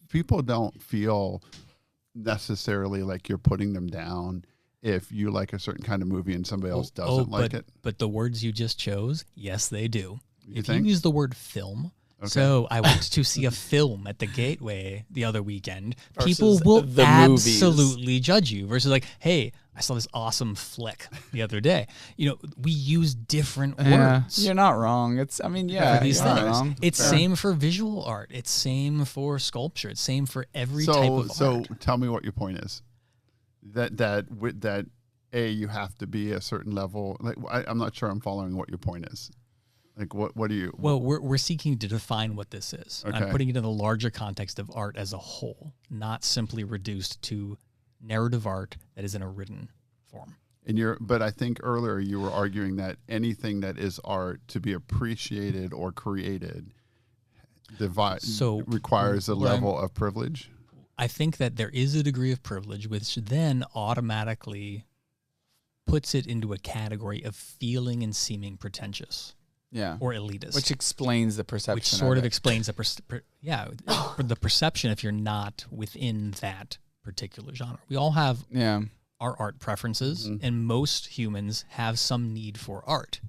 people don't feel necessarily like you're putting them down if you like a certain kind of movie and somebody else doesn't like it. But the words you just chose, yes, they do. You You use the word film. Okay. So I went to see a film at the Gateway the other weekend. Versus People will the absolutely judge you versus like, hey, I saw this awesome flick the other day. We use different words. You're not wrong. It's, I mean, for these you're not things. wrong. It's same for visual art. It's same for sculpture. It's same for every type of art. So tell me what your point is. That you have to be a certain level. Like I'm not sure I'm following what your point is. Like what do you? Well, we're seeking to define what this is. Okay. I'm putting it in the larger context of art as a whole, not simply reduced to narrative art that is in a written form. But I think earlier you were arguing that anything that is art to be appreciated or created requires a level of privilege. I think that there is a degree of privilege, which then automatically puts it into a category of feeling and seeming pretentious. Yeah. Or elitist. Which explains the perception. Which sort of explains the perception if you're not within that particular genre. We all have our art preferences, and most humans have some need for art.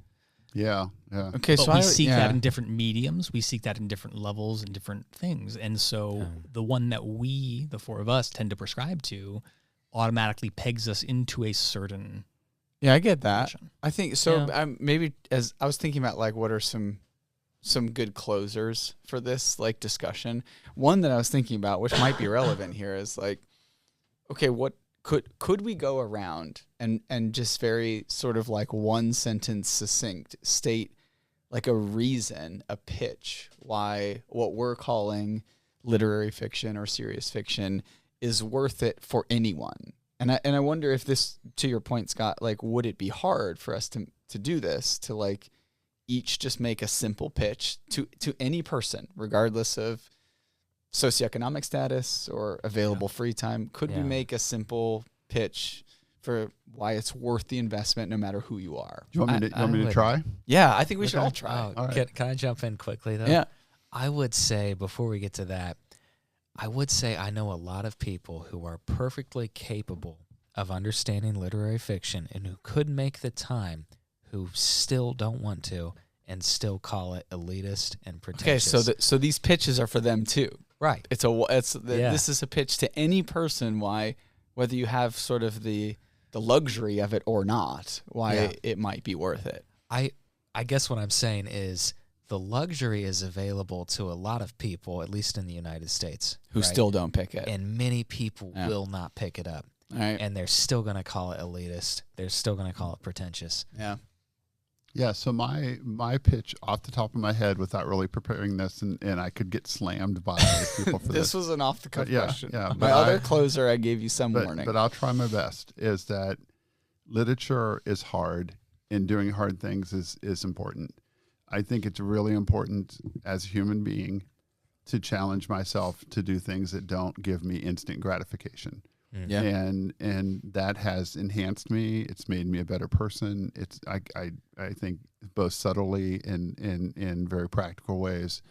Yeah. Okay, but we seek that in different mediums. We seek that in different levels and different things. And so the one that we, the four of us, tend to prescribe to automatically pegs us into a certain I get that. position. I think so. Maybe as I was thinking about like what are some good closers for this like discussion. One that I was thinking about, which might be relevant here, is like, okay, what could we go around and just very sort of like one sentence succinct state like a reason, a pitch why what we're calling literary fiction or serious fiction is worth it for anyone. And I wonder if this, to your point, Scott, like, would it be hard for us to do this, to like each just make a simple pitch to any person, regardless of socioeconomic status or available free time? Could we make a simple pitch for why it's worth the investment no matter who you are? Do you want me to try? Yeah, I think we should all try. All right. Can I jump in quickly, though? Yeah. I would say, before we get to that, I know a lot of people who are perfectly capable of understanding literary fiction and who could make the time, who still don't want to, and still call it elitist and pretentious. Okay, so these pitches are for them too. Right. This is a pitch to any person, why, whether you have sort of the luxury of it or not, why it might be worth it. I guess what I'm saying is the luxury is available to a lot of people, at least in the United States, who still don't pick it. And many people will not pick it up. All right. And they're still going to call it elitist. They're still going to call it pretentious. Yeah. Yeah, so my pitch off the top of my head without really preparing this, and I could get slammed by people for this. This was an off-the-cuff question. Yeah, my other closer, I gave you some warning. But I'll try my best, is that literature is hard, and doing hard things is important. I think it's really important as a human being to challenge myself to do things that don't give me instant gratification. Yeah. And that has enhanced me. It's made me a better person. I think both subtly and in very practical ways,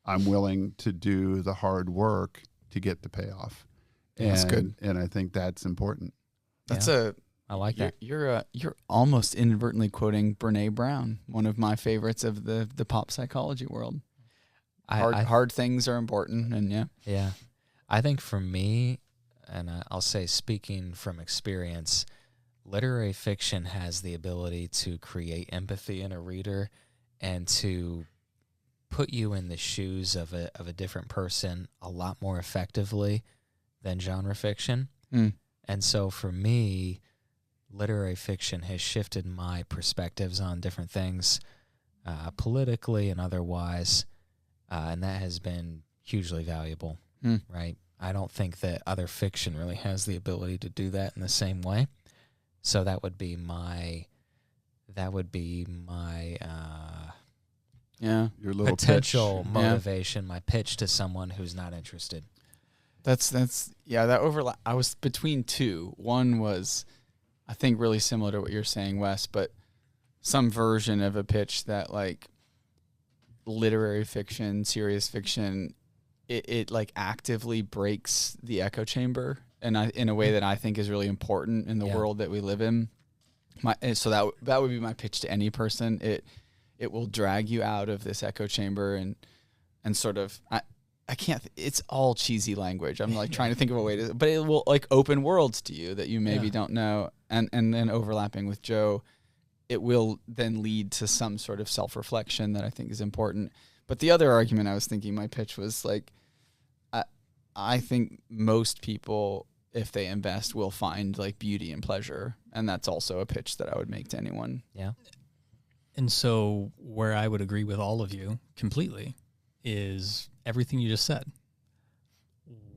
I'm willing to do the hard work to get the payoff. That's good. And I think that's important. I like that. You're almost inadvertently quoting Brene Brown, one of my favorites of the pop psychology world. Hard things are important, and yeah. I think for me, and I'll say, speaking from experience, literary fiction has the ability to create empathy in a reader and to put you in the shoes of a different person a lot more effectively than genre fiction. And so for me, literary fiction has shifted my perspectives on different things, politically and otherwise, and that has been hugely valuable, right? I don't think that other fiction really has the ability to do that in the same way. So that would be that would be my Yeah. Your little potential pitch. motivation, my pitch to someone who's not interested. That's that overlap. I was between two. One was, I think, really similar to what you're saying, Wes, but some version of a pitch that, like, literary fiction, serious fiction, it like actively breaks the echo chamber, and in a way that I think is really important in the world that we live in. So that would be my pitch to any person. It will drag you out of this echo chamber and sort of I can't. It's all cheesy language. I'm like trying to think of a way to, but it will like open worlds to you that you maybe don't know, and then overlapping with Joe, it will then lead to some sort of self-reflection that I think is important. But the other argument I was thinking, my pitch was like, I think most people, if they invest, will find like beauty and pleasure, and that's also a pitch that I would make to anyone. Yeah. And so where I would agree with all of you completely is everything you just said.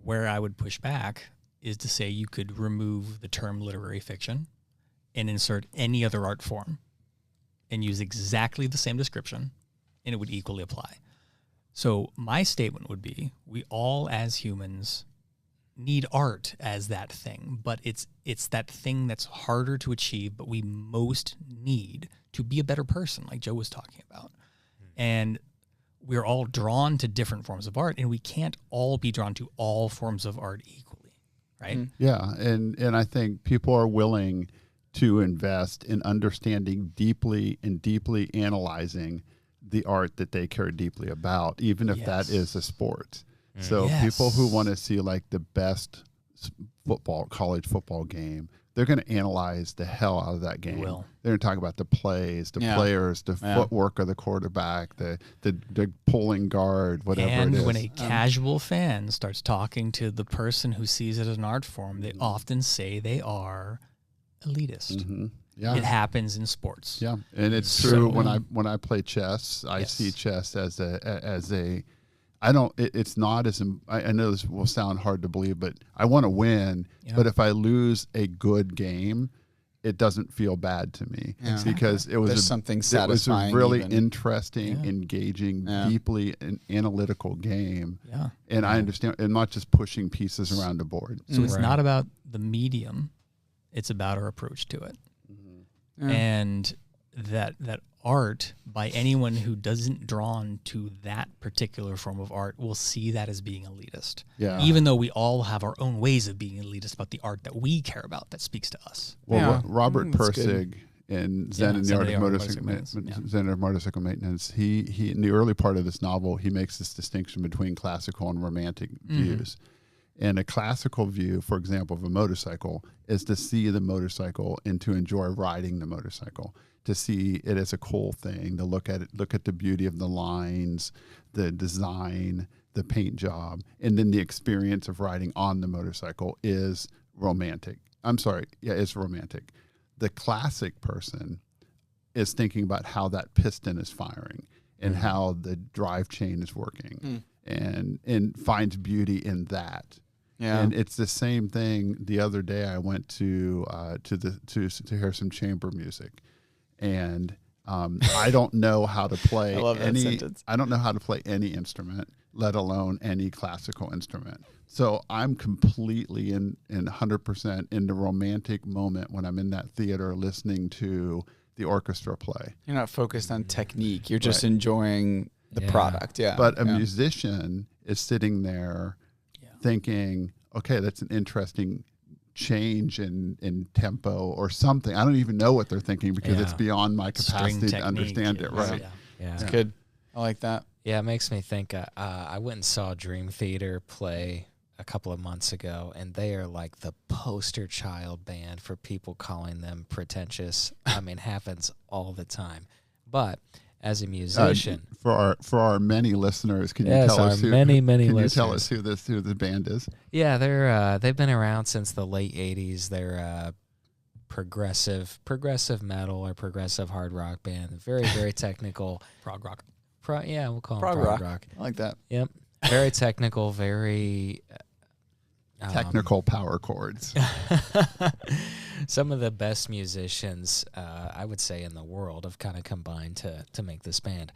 Where I would push back is to say you could remove the term literary fiction and insert any other art form and use exactly the same description, and it would equally apply. So my statement would be, we all as humans need art as that thing, but it's that thing that's harder to achieve, but we most need to be a better person, like Joe was talking about. And we're all drawn to different forms of art, and we can't all be drawn to all forms of art equally, right? Yeah, and I think people are willing to invest in understanding deeply and deeply analyzing the art that they care deeply about, even if that is a sport. So people who want to see like the best college football game, they're going to analyze the hell out of that game. They're going to talk about the plays, the players, the footwork of the quarterback, the pulling guard, whatever and it is. When a casual fan starts talking to the person who sees it as an art form, they often say they are elitist. Mm-hmm. Yeah. It happens in sports. Yeah, and it's true when I play chess. I see chess as a I don't. It's not as. I know this will sound hard to believe, but I want to win. Yeah. But if I lose a good game, it doesn't feel bad to me because it was something satisfying. It was a really interesting, engaging, deeply analytical game. Yeah, and I understand, and not just pushing pieces around the board. So it's not about the medium; it's about our approach to it, and that art, by anyone who doesn't drawn to that particular form of art, will see that as being elitist. Yeah. Even though we all have our own ways of being elitist about the art that we care about, that speaks to us. Well, Robert Pirsig in Zen and the Art of Motorcycle Maintenance, he in the early part of this novel, he makes this distinction between classical and romantic views. And a classical view, for example, of a motorcycle is to see the motorcycle and to enjoy riding the motorcycle, to see it as a cool thing, to look at the beauty of the lines, the design, the paint job, and then the experience of riding on the motorcycle is romantic. It's romantic. The classic person is thinking about how that piston is firing and how the drive chain is working and finds beauty in that. Yeah. And it's the same thing. The other day I went to hear some chamber music, and I don't know how to play I don't know how to play any instrument, let alone any classical instrument. So I'm completely in 100% in the romantic moment when I'm in that theater listening to the orchestra play. You're not focused on technique. You're just enjoying the product. Yeah. But a musician is sitting there thinking, okay, that's an interesting change in tempo or something. I don't even know what they're thinking because it's beyond my capacity to understand it. Right. Yeah. It's good. I like that. Yeah, it makes me think. I went and saw Dream Theater play a couple of months ago, and they are like the poster child band for people calling them pretentious. I mean, happens all the time. But as a musician, for our many listeners, can you tell us who the band is? Yeah, they've been around since the late '80s. They're progressive metal or progressive hard rock band. Very, very technical. Prog rock. We'll call them prog rock. I like that. Yep. Very technical, very technical power chords. Some of the best musicians, I would say, in the world have kind of combined to make this band.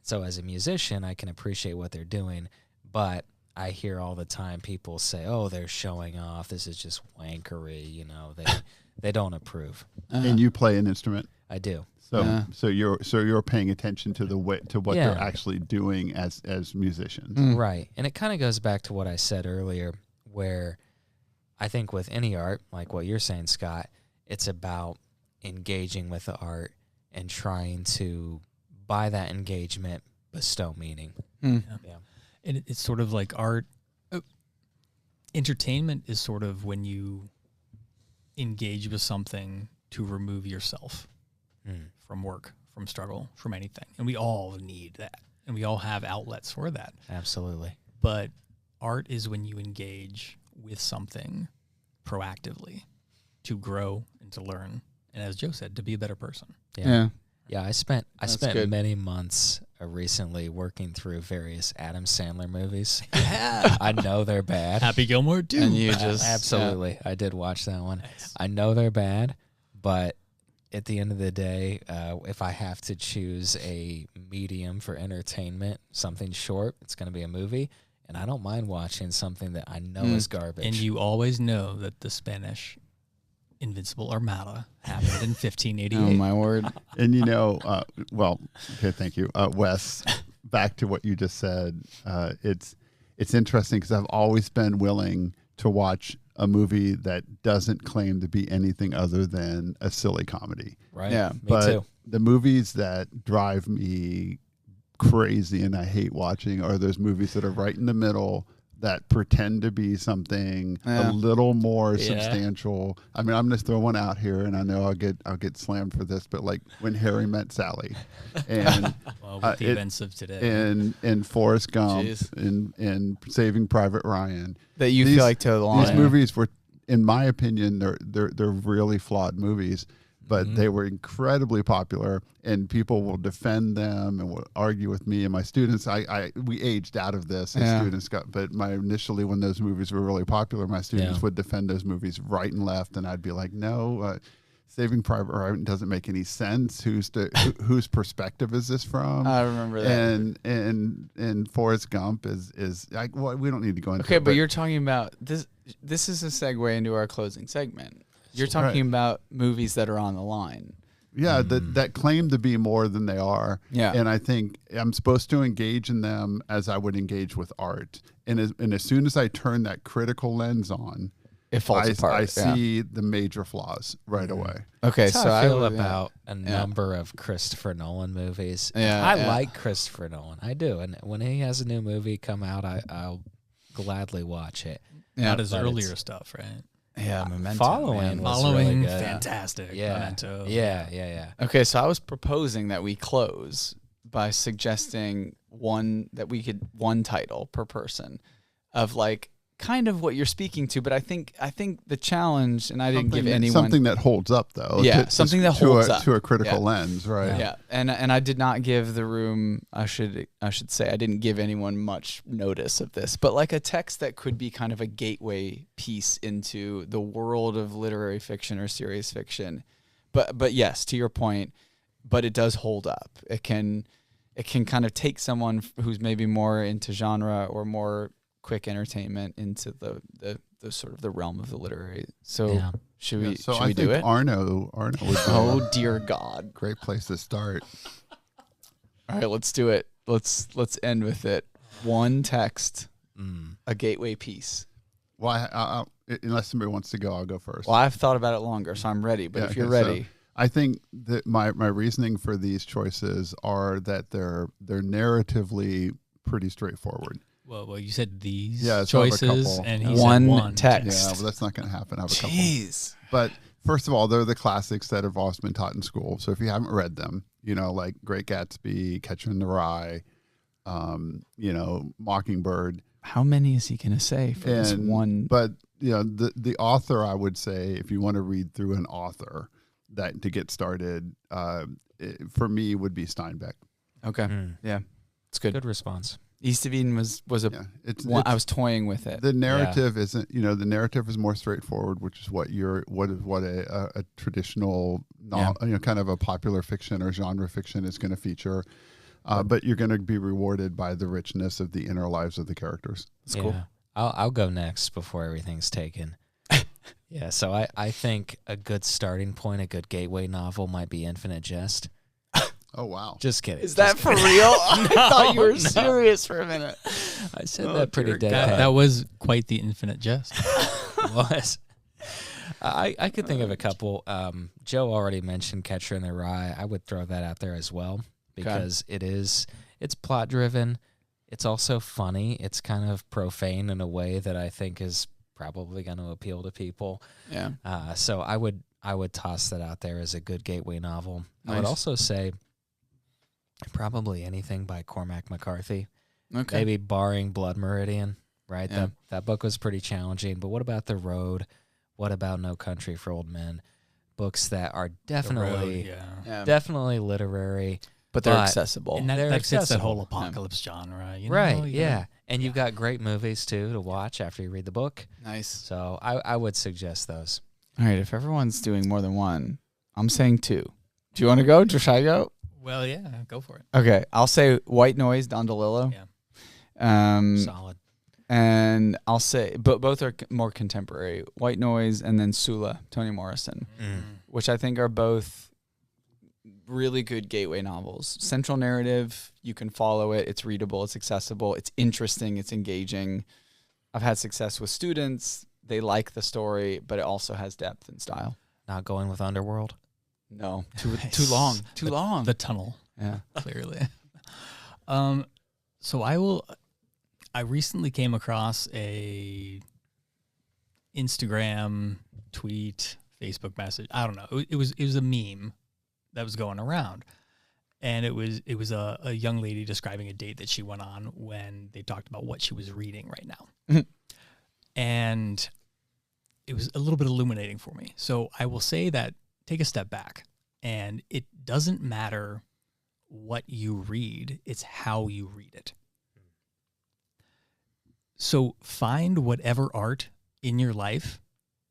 So as a musician, I can appreciate what they're doing, but I hear all the time people say, "Oh, they're showing off. This is just wankery." You know, they don't approve. And you play an instrument, I do. so you're paying attention to what Yeah. they're actually doing as musicians. Right. And it kind of goes back to what I said earlier, where I think with any art, like what you're saying, Scott, it's about engaging with the art and trying to, by that engagement, bestow meaning. Mm. Yeah. And it's sort of like art. Entertainment is sort of when you engage with something to remove yourself from work, from struggle, from anything. And we all need that. And we all have outlets for that. Absolutely. But art is when you engage with something proactively to grow and to learn. And as Joe said, to be a better person. Yeah, I spent good. many months recently working through various Adam Sandler movies. Yeah. I know they're bad. Happy Gilmore too. And you just Absolutely. I did watch that one. Nice. I know they're bad, but at the end of the day, if I have to choose a medium for entertainment, something short, it's going to be a movie. And I don't mind watching something that I know is garbage. And you always know that the Spanish Invincible Armada happened in 1588. Oh my word! And okay, thank you, Wes. Back to what you just said. It's interesting because I've always been willing to watch a movie that doesn't claim to be anything other than a silly comedy. right? Yeah. Me But too. the movies that drive me crazy and I hate watching are those movies that are right in the middle that pretend to be something a little more substantial. I mean, I'm going to throw one out here, and I know I'll get slammed for this, but like When Harry Met Sally, and Well, with the events of today. and Forrest Gump, Jeez. and Saving Private Ryan. That you feel like toe the line. These movies were, in my opinion, they're really flawed movies, but they were incredibly popular, and people will defend them and will argue with me and my students. We aged out of this as students but initially when those movies were really popular, my students would defend those movies right and left, and I'd be like, no, Saving Private Ryan doesn't make any sense. Whose perspective is this from? I remember that. And Forrest Gump is like, well, we don't need to go into Okay, it, but you're talking about this. This is a segue into our closing segment. You're talking about movies that are on the line. Yeah, that claim to be more than they are. Yeah. And I think I'm supposed to engage in them as I would engage with art. And as soon as I turn that critical lens on, It falls apart. I see the major flaws right away. Okay, That's so how I feel would- about a number of Christopher Nolan movies. Yeah, I yeah. like Christopher Nolan. I do. And when he has a new movie come out, I'll gladly watch it. Yeah, Not his but earlier it's- stuff, right? Yeah, Memento. Following man. was Following, really good. fantastic. Yeah. Memento. Yeah. Okay, so I was proposing that we close by suggesting one title per person of like kind of what you're speaking to, but I think the challenge, and I didn't give anyone something that holds up though. Yeah, something that holds up. to a critical Yeah. lens, right? Yeah, and I did not give the room. I should say I didn't give anyone much notice of this, but like a text that could be kind of a gateway piece into the world of literary fiction or serious fiction. But yes, to your point, but it does hold up. It can kind of take someone who's maybe more into genre or more quick entertainment into the sort of the realm of the literary. So Yeah. should we So should I we think do it? Arno would be Oh dear God. a great place to start. All right, let's do it. Let's end with it. One text, a gateway piece. Well, unless somebody wants to go, I'll go first. Well, I've thought about it longer, so I'm ready. But Yeah, if you're okay, so ready, I think that my reasoning for these choices are that they're narratively pretty straightforward. Well, you said these Yeah, so I have a choices, couple. and he One said one text. Yeah, well, that's not going to happen. I have a couple. jeez, But first of all, they're the classics that have always been taught in school. So if you haven't read them, like Great Gatsby, Catcher in the Rye, Mockingbird. how many is he going to say for this one? But the author, I would say, if you want to read through an author, that to get started, for me would be Steinbeck. Okay, yeah, it's good. Good response. East of Eden was a I was toying with it. The narrative isn't, the narrative is more straightforward, which is what a traditional, kind of a popular fiction or genre fiction is going to feature. But you're going to be rewarded by the richness of the inner lives of the characters. That's cool. I'll go next before everything's taken. Yeah, so I think a good starting point, a good gateway novel might be Infinite Jest. Oh, wow. Just kidding. Is that for real? I thought you were serious for a minute. I said that pretty dead. That was quite the infinite jest. It was. I could think of a couple. Joe already mentioned Catcher in the Rye. I would throw that out there as well because it's plot driven. It's also funny. It's kind of profane in a way that I think is probably going to appeal to people. Yeah. So I would toss that out there as a good gateway novel. Nice. I would also say probably anything by Cormac McCarthy. Okay. Maybe barring Blood Meridian, right? Yeah. That book was pretty challenging. But what about The Road? What about No Country for Old Men? Books that are definitely literary. But they're accessible. And that They're fits that accessible. whole apocalypse genre. Right, yeah. And you've got great movies, too, to watch after you read the book. Nice. So I would suggest those. All right, if everyone's doing more than one, I'm saying 2. Do you want to go? Should I go? Well, yeah, go for it. Okay, I'll say White Noise, Don DeLillo. Yeah. Solid. And I'll say, but both are more contemporary. White Noise and then Sula, Toni Morrison, which I think are both really good gateway novels. Central narrative, you can follow it. It's readable. It's accessible. It's interesting. It's engaging. I've had success with students. They like the story, but it also has depth and style. Not going with Underworld? No, Nice. too long. The tunnel. Yeah. Clearly. So I recently came across a Instagram tweet, Facebook message. I don't know. It was a meme that was going around. And it was a young lady describing a date that she went on when they talked about what she was reading right now. And it was a little bit illuminating for me. So I will say that take a step back, and it doesn't matter what you read, it's how you read it. So find whatever art in your life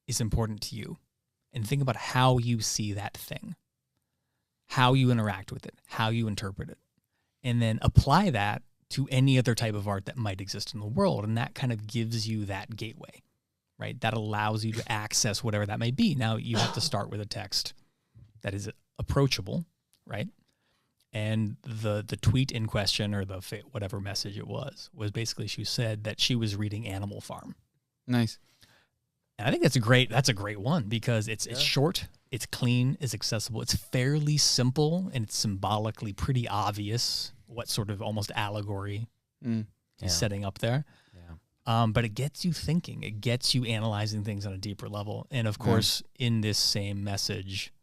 is important to you and think about how you see that thing, how you interact with it, how you interpret it, and then apply that to any other type of art that might exist in the world. And that kind of gives you that gateway, right? That allows you to access whatever that may be. Now you have to start with a text that is approachable, right? And the tweet in question, or whatever message it was basically she said that she was reading Animal Farm. Nice. And I think that's a great one because it's short, it's clean, it's accessible, it's fairly simple, and it's symbolically pretty obvious what sort of almost allegory he's setting up there. Yeah. But it gets you thinking, it gets you analyzing things on a deeper level. And of course, in this same message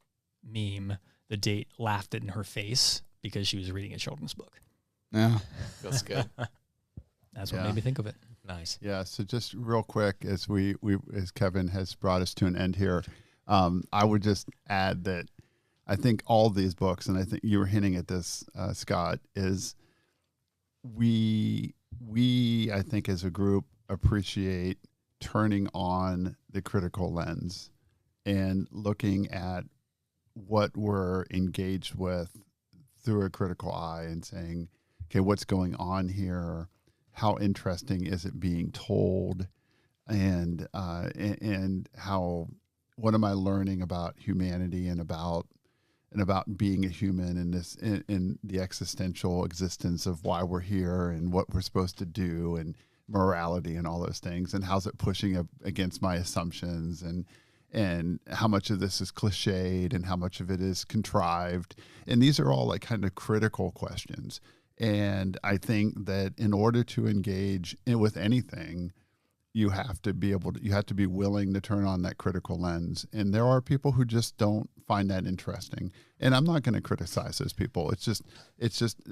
meme, the date laughed in her face because she was reading a children's book. Yeah, feels good. That's what made me think of it. Nice. Yeah. So just real quick, as as Kevin has brought us to an end here, I would just add that I think all these books, and I think you were hinting at this, Scott, is we I think as a group appreciate turning on the critical lens and looking at what we're engaged with through a critical eye and saying, okay, what's going on here? How interesting is it being told? And how, what am I learning about humanity and about being a human in the existential existence of why we're here and what we're supposed to do and morality and all those things, and how's it pushing up against my assumptions, and how much of this is cliched and how much of it is contrived. And these are all like kind of critical questions. And I think that in order to engage with anything, you have to be willing to turn on that critical lens. And there are people who just don't find that interesting. And I'm not going to criticize those people. It's just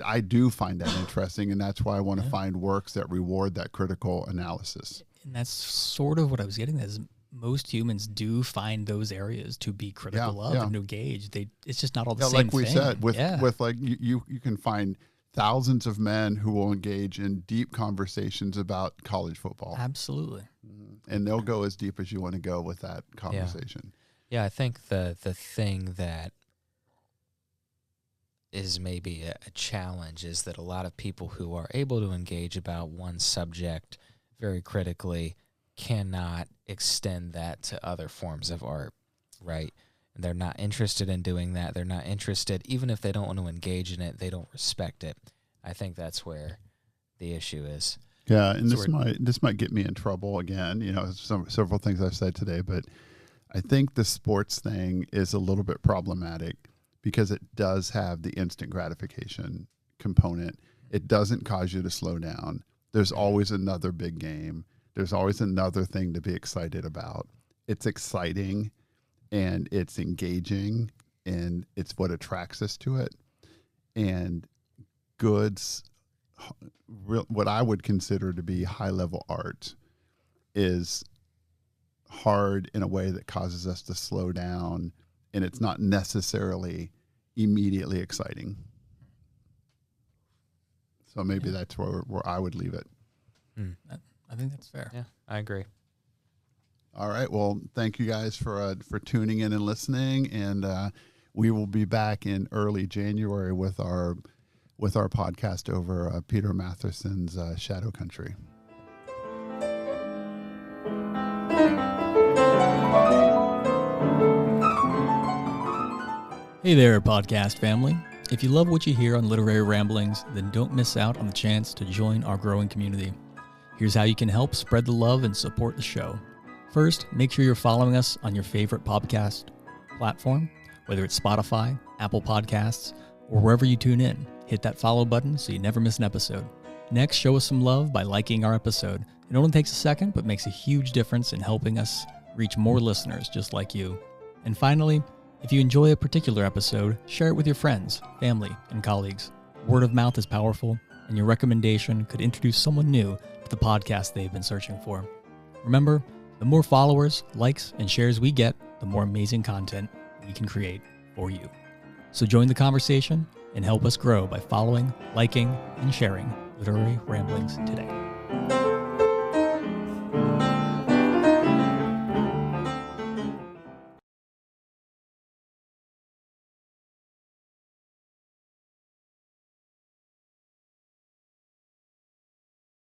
I do find that interesting, and that's why I want to find works that reward that critical analysis. And that's sort of what I was getting at, is most humans do find those areas to be critical of and to engage. It's just not all the same like we thing. said, with like you can find thousands of men who will engage in deep conversations about college football. Absolutely. And they'll go as deep as you want to go with that conversation. Yeah, I think the thing that is maybe a challenge is that a lot of people who are able to engage about one subject very critically cannot extend that to other forms of art, right? And they're not interested in doing that. They're not interested, even if they don't want to engage in it, they don't respect it. I think that's where the issue is. Yeah, and So this might get me in trouble again. You know, several things I've said today, but I think the sports thing is a little bit problematic because it does have the instant gratification component. It doesn't cause you to slow down. There's always another big game. There's always another thing to be excited about. It's exciting and it's engaging and it's what attracts us to it. And what I would consider to be high-level art is hard in a way that causes us to slow down, and it's not necessarily immediately exciting. So maybe that's where I would leave it. I think that's fair. Yeah, I agree. All right. Well, thank you guys for tuning in and listening, and we will be back in early January with our podcast over Peter Matherson's Shadow Country. Hey there, podcast family. If you love what you hear on Literary Ramblings, then don't miss out on the chance to join our growing community. Here's how you can help spread the love and support the show. First, make sure you're following us on your favorite podcast platform, whether it's Spotify, Apple Podcasts, or wherever you tune in. Hit that follow button so you never miss an episode. Next, show us some love by liking our episode. It only takes a second, but makes a huge difference in helping us reach more listeners just like you. And finally, if you enjoy a particular episode, share it with your friends, family, and colleagues. Word of mouth is powerful, and your recommendation could introduce someone new to the podcast they've been searching for. Remember, the more followers, likes, and shares we get, the more amazing content we can create for you. So join the conversation and help us grow by following, liking, and sharing Literary Ramblings today.